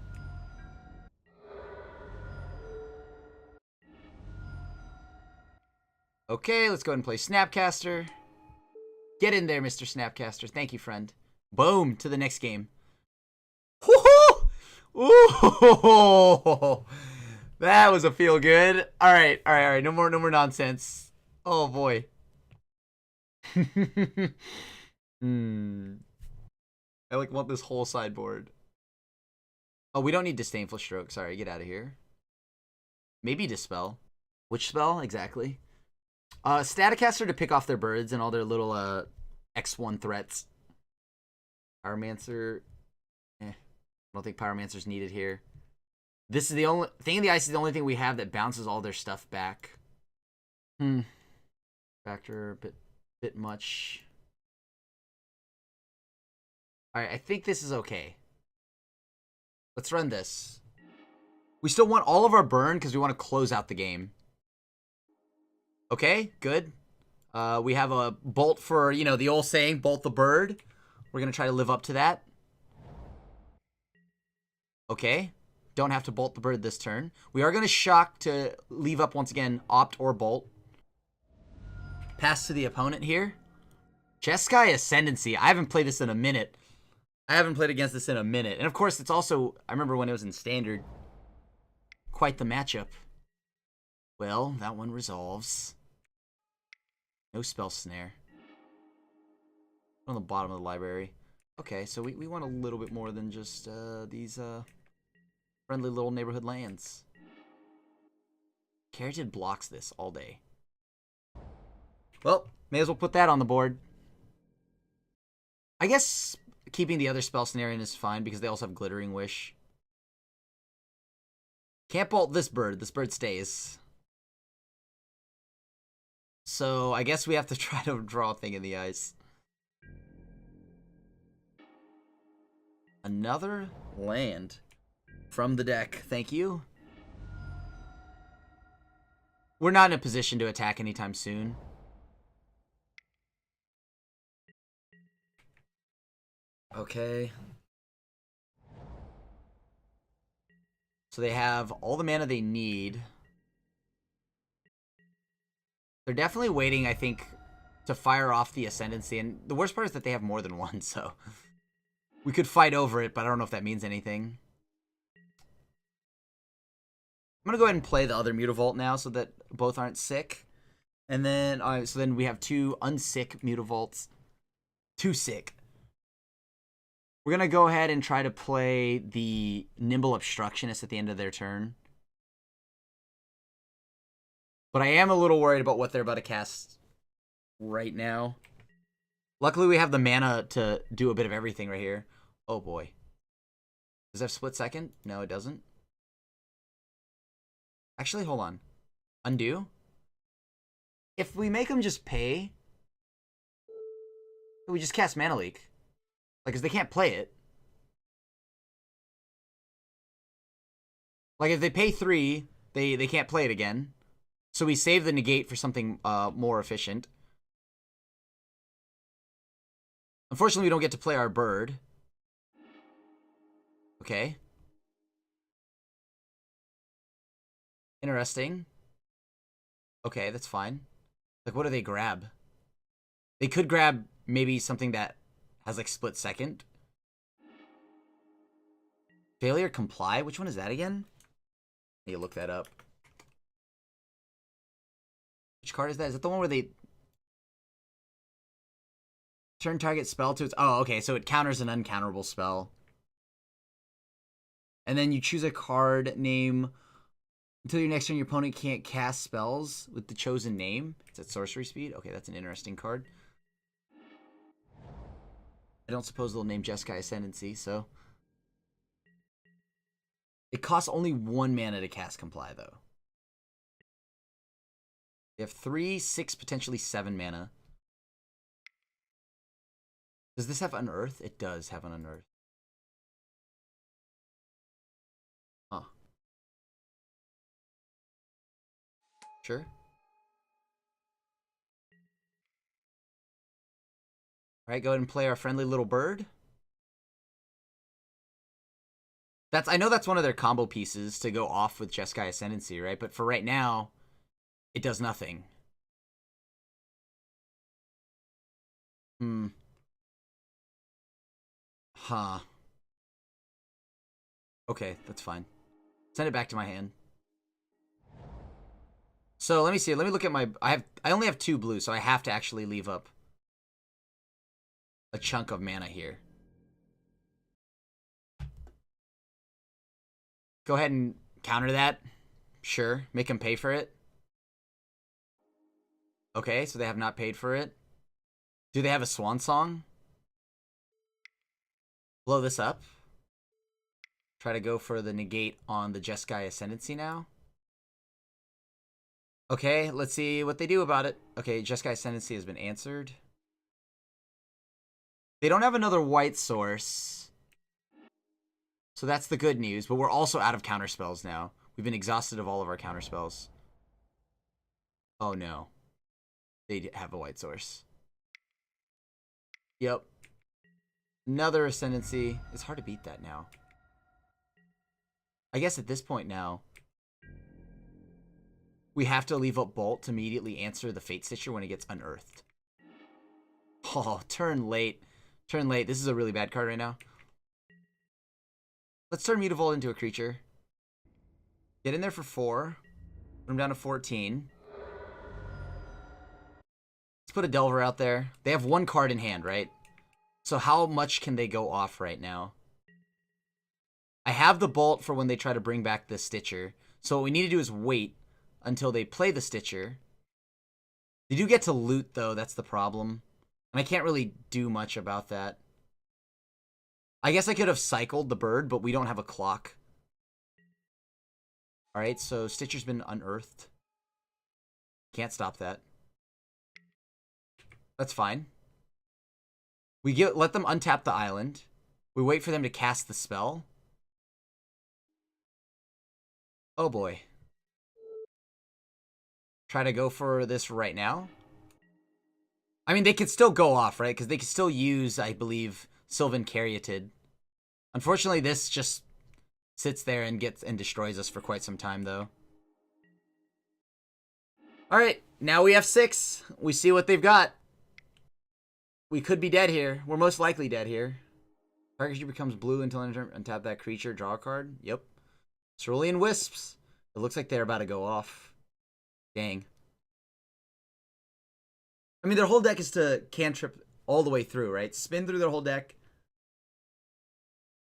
Okay, let's go ahead and play Snapcaster. Get in there, Mr. Snapcaster. Thank you, friend. Boom, to the next game. Woohoo! Ooh! That was a feel good. All right. No more nonsense. Oh boy. I want this whole sideboard. Oh, we don't need Disdainful Stroke. Sorry, get out of here. Maybe Dispel. Which spell exactly? Staticaster to pick off their birds and all their little X1 threats. Pyromancer. I don't think Pyromancer's needed here. This is the only thing in the ice is the only thing we have that bounces all their stuff back. Factor a bit much. Alright, I think this is okay. Let's run this. We still want all of our burn because we want to close out the game. Okay, good. We have a bolt for, the old saying, bolt the bird. We're going to try to live up to that. Okay. Don't have to bolt the bird this turn. We are going to shock to leave up once again, opt or bolt. Pass to the opponent here. Jeskai Ascendancy. I haven't played this in a minute. I haven't played against this in a minute. And of course, it's also, I remember when it was in Standard, quite the matchup. Well, that one resolves. No Spell Snare. On the bottom of the library. Okay, so we want a little bit more than just these friendly little neighborhood lands. Carotid blocks this all day. Well, may as well put that on the board. I guess keeping the other Spell Snare in is fine because they also have Glittering Wish. Can't bolt this bird. This bird stays. So I guess we have to try to draw a thing in the ice. Another land from the deck. Thank you. We're not in a position to attack anytime soon. Okay. So they have all the mana they need. They're definitely waiting, I think, to fire off the Ascendancy. And the worst part is that they have more than one, so we could fight over it, but I don't know if that means anything. I'm going to go ahead and play the other Mutavault now so that both aren't sick. And then, so then we have two unsick Mutavaults. Two sick. We're going to go ahead and try to play the Nimble Obstructionist at the end of their turn. But I am a little worried about what they're about to cast right now. Luckily, we have the mana to do a bit of everything right here. Oh, boy. Does that have split second? No, it doesn't. Actually, hold on. Undo? If we make them just pay, we just cast Mana Leak. Like, because they can't play it. Like, if they pay 3, they can't play it again. So we save the negate for something more efficient. Unfortunately, we don't get to play our bird. Okay. Interesting. Okay, that's fine. Like, what do they grab? They could grab maybe something that has, like, split second. Failure Comply? Which one is that again? I need to look that up. Which card is that? Is that the one where they turn target spell to its... Oh, okay, so it counters an uncounterable spell. And then you choose a card name until your next turn your opponent can't cast spells with the chosen name. It's at sorcery speed. Okay, that's an interesting card. I don't suppose they'll name Jeskai Ascendancy, so... It costs only 1 mana to cast Comply, though. They have 3, 6, potentially 7 mana. Does this have Unearth? It does have an Unearth. Huh. Sure. Alright, go ahead and play our friendly little bird. I know that's one of their combo pieces to go off with Jeskai Ascendancy, right? But for right now, it does nothing. Hmm. Huh. Okay, that's fine. Send it back to my hand. So let me see. Let me look at my. I only have 2 blue, so I have to actually leave up a chunk of mana here. Go ahead and counter that. Sure. Make him pay for it. Okay, so they have not paid for it. Do they have a swan song? Blow this up. Try to go for the negate on the Jeskai Ascendancy now. Okay, let's see what they do about it. Okay, Jeskai Ascendancy has been answered. They don't have another white source. So that's the good news, but we're also out of counterspells now. We've been exhausted of all of our counterspells. Oh no. They have a white source. Yep. Another Ascendancy. It's hard to beat that now. I guess at this point now, we have to leave up Bolt to immediately answer the Fate Stitcher when it gets unearthed. Oh, turn late. Turn late. This is a really bad card right now. Let's turn Mutavault into a creature. Get in there for 4. Put him down to 14. Let's put a Delver out there. They have 1 card in hand, right? So how much can they go off right now? I have the Bolt for when they try to bring back the Stitcher. So what we need to do is wait until they play the Stitcher. They do get to loot, though. That's the problem. And I can't really do much about that. I guess I could have cycled the bird, but we don't have a clock. Alright, so Stitcher's been unearthed. Can't stop that. That's fine. We let them untap the island. We wait for them to cast the spell. Oh boy. Try to go for this right now. I mean, they could still go off, right? Because they could still use, I believe, Sylvan Caryatid. Unfortunately, this just sits there and destroys us for quite some time, though. Alright, now we have 6. We see what they've got. We could be dead here. We're most likely dead here. Target creature becomes blue until end of turn. Untap that creature, draw a card. Yep. Cerulean Wisps. It looks like they're about to go off. Dang. I mean, their whole deck is to cantrip all the way through, right? Spin through their whole deck.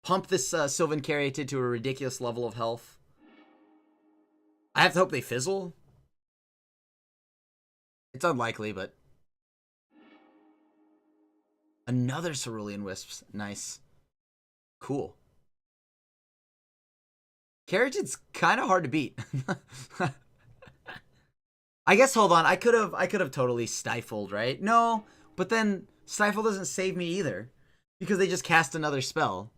Pump this Sylvan Caryatid to a ridiculous level of health. I have to hope they fizzle. It's unlikely, but... Another Cerulean Wisps. Nice. Cool. Caryatid's kind of hard to beat. I guess, hold on. I could have totally stifled, right? No, but then stifle doesn't save me either because they just cast another spell.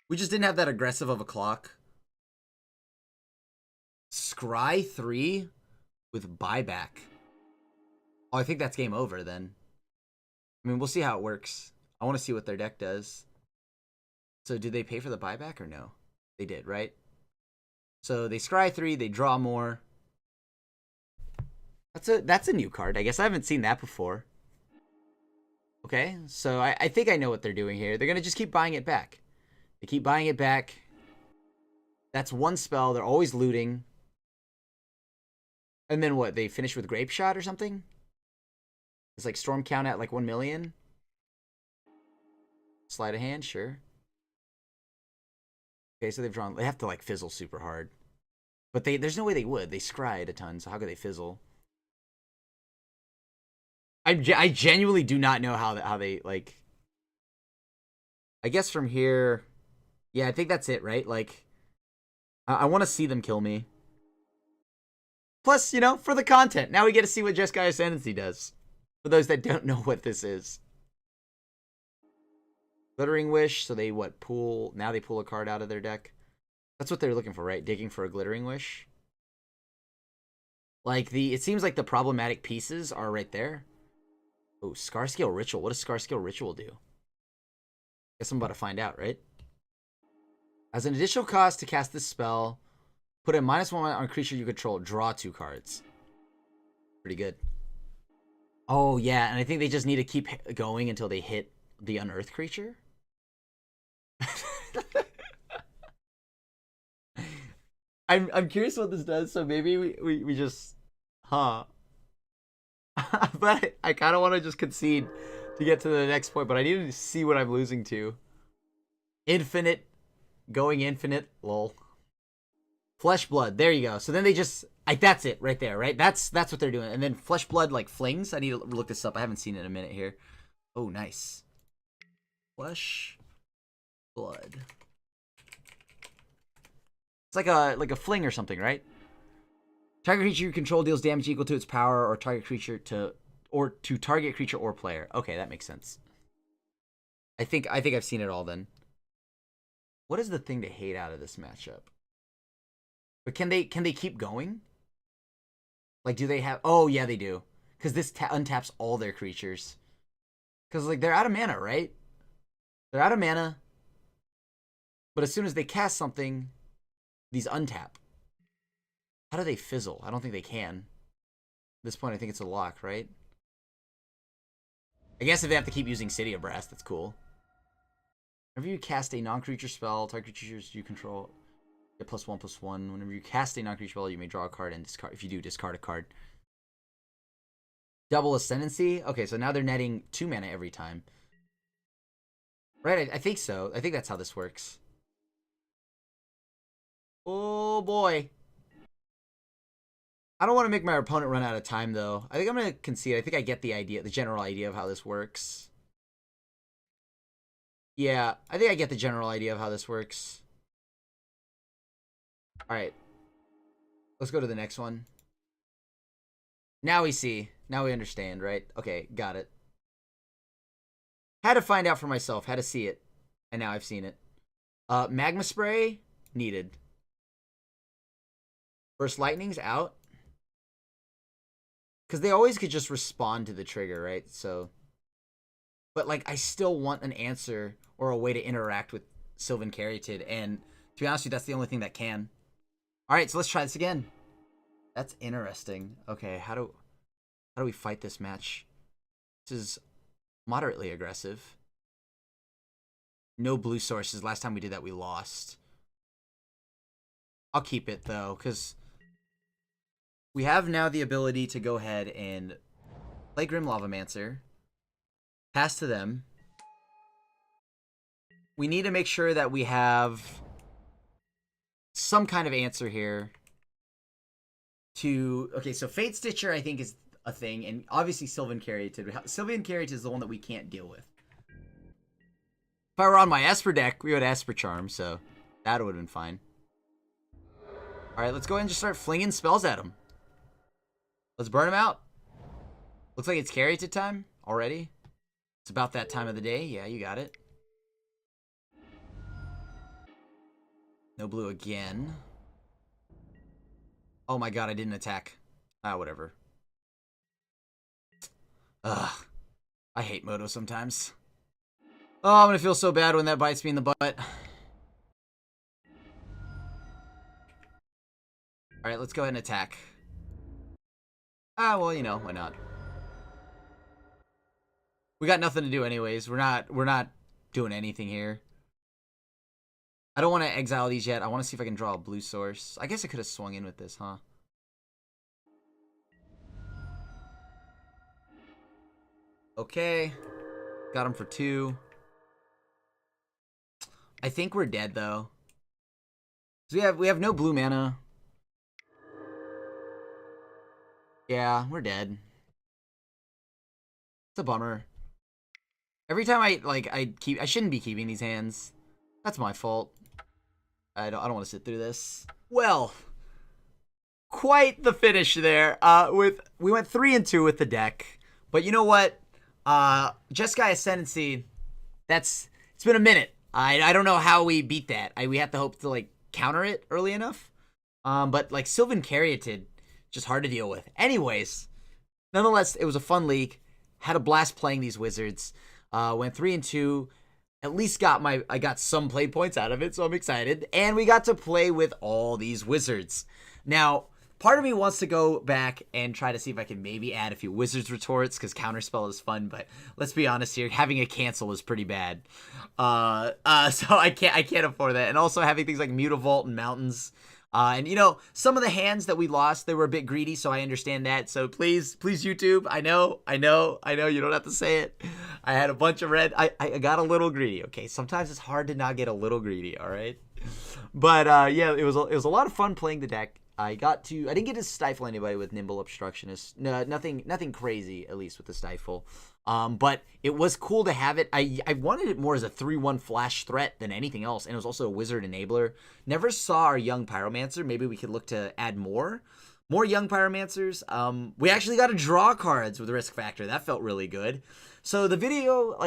We just didn't have that aggressive of a clock. Scry 3 with buyback. Oh, I think that's game over then. I mean, we'll see how it works. I want to see what their deck does. So did they pay for the buyback or no? They did, right? So they scry 3, they draw more. That's a new card. I guess I haven't seen that before. Okay, so I think I know what they're doing here. They're going to just keep buying it back. They keep buying it back. That's 1 spell. They're always looting. And then what? They finish with Grape Shot or something? It's like Storm count at like 1 million. Sleight of hand, sure. Okay, so they have to like fizzle super hard. But there's no way they would. They scryed a ton, so how could they fizzle? I genuinely do not know how they like. I guess from here, yeah, I think that's it, right? Like, I want to see them kill me. Plus, you know, for the content, now we get to see what Jeskai Ascendancy does. For those that don't know what this is, Glittering Wish. So they pull? Now they pull a card out of their deck. That's what they're looking for, right? Digging for a Glittering Wish. Like it seems like the problematic pieces are right there. Oh, Scarscale Ritual. What does Scarscale Ritual do? Guess I'm about to find out, right? As an additional cost to cast this spell, put a -1 on a creature you control. Draw 2 cards. Pretty good. Oh, yeah, and I think they just need to keep going until they hit the unearthed creature. I'm curious what this does, so maybe we just... Huh. But I kind of want to just concede to get to the next point, but I need to see what I'm losing to. Infinite. Going infinite. Lol. Flesh blood. There you go. So then they just... that's it right there, right? That's what they're doing. And then flesh blood like flings. I need to look this up. I haven't seen it in a minute here. Oh, nice. Flesh blood. It's like a fling or something, right? Target creature you control deals damage equal to its power, or target creature to target creature or player. Okay, that makes sense. I think I've seen it all then. What is the thing to hate out of this matchup? But can they keep going? Like, do they have... Oh, yeah, they do. Because this untaps all their creatures. Because, like, they're out of mana, right? They're out of mana. But as soon as they cast something, these untap. How do they fizzle? I don't think they can. At this point, I think it's a lock, right? I guess if they have to keep using City of Brass, that's cool. Whenever you cast a non-creature spell, target creatures you control get +1/+1. Whenever you cast a non-creature spell, you may draw a card and discard. If you do, discard a card. Double Ascendancy. Okay, so now they're netting 2 mana every time. Right, I think so. I think that's how this works. Oh, boy. I don't want to make my opponent run out of time, though. I think I'm going to concede. I think I get the idea, the general idea of how this works. Yeah, I think I get the general idea of how this works. Alright. Let's go to the next one. Now we see. Now we understand, right? Okay, got it. Had to find out for myself. Had to see it. And now I've seen it. Magma Spray, needed. Burst Lightning's out. Because they always could just respond to the trigger, right? So... But, like, I still want an answer or a way to interact with Sylvan Caryatid. And to be honest with you, that's the only thing that can. Alright, so let's try this again. That's interesting. Okay, how do we fight this match? This is moderately aggressive. No blue sources. Last time we did that, we lost. I'll keep it, though, because we have now the ability to go ahead and play Grim Lavamancer. Pass to them. We need to make sure that we have some kind of answer here to... Okay, so Fate Stitcher, I think, is a thing, and obviously Sylvan Caryatid. Sylvan Caryatid is the one that we can't deal with. If I were on my Esper deck, we would Esper Charm, so that would have been fine. Alright, let's go ahead and just start flinging spells at him. Let's burn him out. Looks like it's Caryatid time already. It's about that time of the day. Yeah, you got it. No blue again. Oh my god, I didn't attack. Ah, whatever. Ugh. I hate Moto sometimes. Oh, I'm gonna feel so bad when that bites me in the butt. Alright, let's go ahead and attack. Ah, well, you know, why not? We got nothing to do anyways. We're not doing anything here. I don't want to exile these yet. I want to see if I can draw a blue source. I guess I could have swung in with this, huh? Okay. Got him for 2. I think we're dead, though. So we have no blue mana. Yeah, we're dead. It's a bummer. Every time I shouldn't be keeping these hands. That's my fault. I don't want to sit through this. Well, quite the finish there. We went 3-2 with the deck, but you know what? Jeskai Ascendancy. It's been a minute. I don't know how we beat that. We have to hope to like counter it early enough. But like Sylvan Caryatid, just hard to deal with. Anyways, nonetheless, it was a fun league. Had a blast playing these wizards. Went 3-2. At least I got some play points out of it, so I'm excited. And we got to play with all these wizards. Now, Part of me wants to go back and try to see if I can maybe add a few Wizard's Retorts, because Counterspell is fun, but let's be honest here, having a cancel is pretty bad. So I can't afford that. And also having things like Mutavault and Mountains. And, some of the hands that we lost, they were a bit greedy, so I understand that. So please, YouTube, I know, you don't have to say it. I had a bunch of red. I got a little greedy, okay? Sometimes it's hard to not get a little greedy, all right? But, yeah, it was a lot of fun playing the deck. I didn't get to stifle anybody with Nimble Obstructionist. No, nothing crazy, at least with the stifle. But it was cool to have it. I wanted it more as a 3/1 flash threat than anything else, and it was also a wizard enabler. Never saw our young Pyromancer. Maybe we could look to add more young Pyromancers. We actually got to draw cards with Risk Factor. That felt really good. So this video,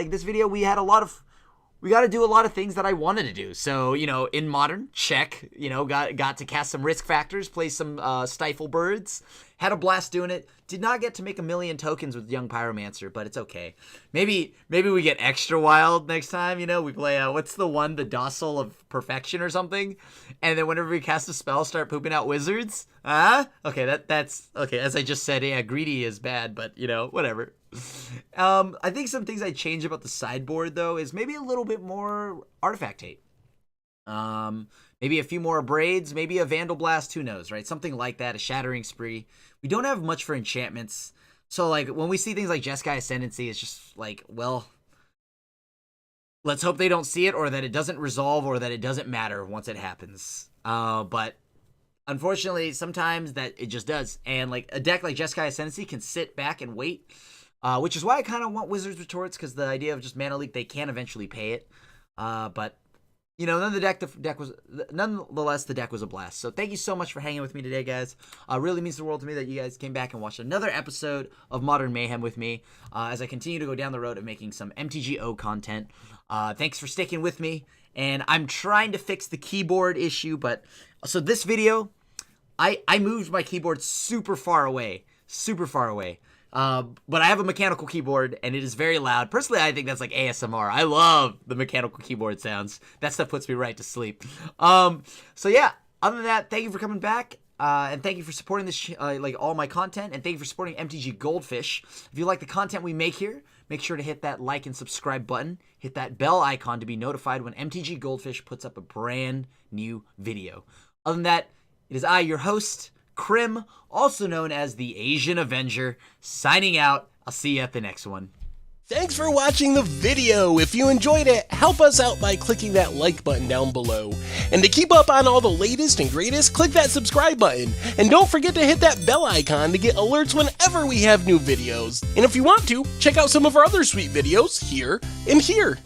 we got to do a lot of things that I wanted to do. So, in Modern, check, got to cast some Risk Factors, play some Stifle Birds, had a blast doing it. Did not get to make a million tokens with Young Pyromancer, but it's okay. Maybe we get extra wild next time, we play, what's the one, the Docile of Perfection or something? And then whenever we cast a spell, start pooping out wizards? Okay, that's, okay, as I just said, yeah, greedy is bad, but, whatever. I think some things I change about the sideboard, though, is maybe a little bit more Artifact Hate. Maybe a few more Braids, maybe a Vandal Blast, who knows, right? Something like that, a Shattering Spree. We don't have much for enchantments. So, when we see things like Jeskai Ascendancy, it's just well, let's hope they don't see it, or that it doesn't resolve, or that it doesn't matter once it happens. But unfortunately, sometimes that it just does. And, a deck like Jeskai Ascendancy can sit back and wait, which is why I kind of want Wizard's Retorts, because the idea of just Mana Leak, they can eventually pay it. But nonetheless, the deck was a blast. So thank you so much for hanging with me today, guys. Really means the world to me that you guys came back and watched another episode of Modern Mayhem with me as I continue to go down the road of making some MTGO content. Thanks for sticking with me. And I'm trying to fix the keyboard issue, but so this video, I moved my keyboard super far away. But I have a mechanical keyboard, and it is very loud. Personally, I think that's like ASMR. I love the mechanical keyboard sounds. That stuff puts me right to sleep. So yeah, other than that, thank you for coming back. And thank you for supporting this, all my content, and thank you for supporting MTG Goldfish. If you like the content we make here, make sure to hit that like and subscribe button. Hit that bell icon to be notified when MTG Goldfish puts up a brand new video. Other than that, it is I, your host, Krim, also known as the Asian Avenger, signing out. I'll see you at the next one. Thanks for watching the video. If you enjoyed it, help us out by clicking that like button down below. And to keep up on all the latest and greatest, click that subscribe button. And don't forget to hit that bell icon to get alerts whenever we have new videos. And if you want to, check out some of our other sweet videos here and here.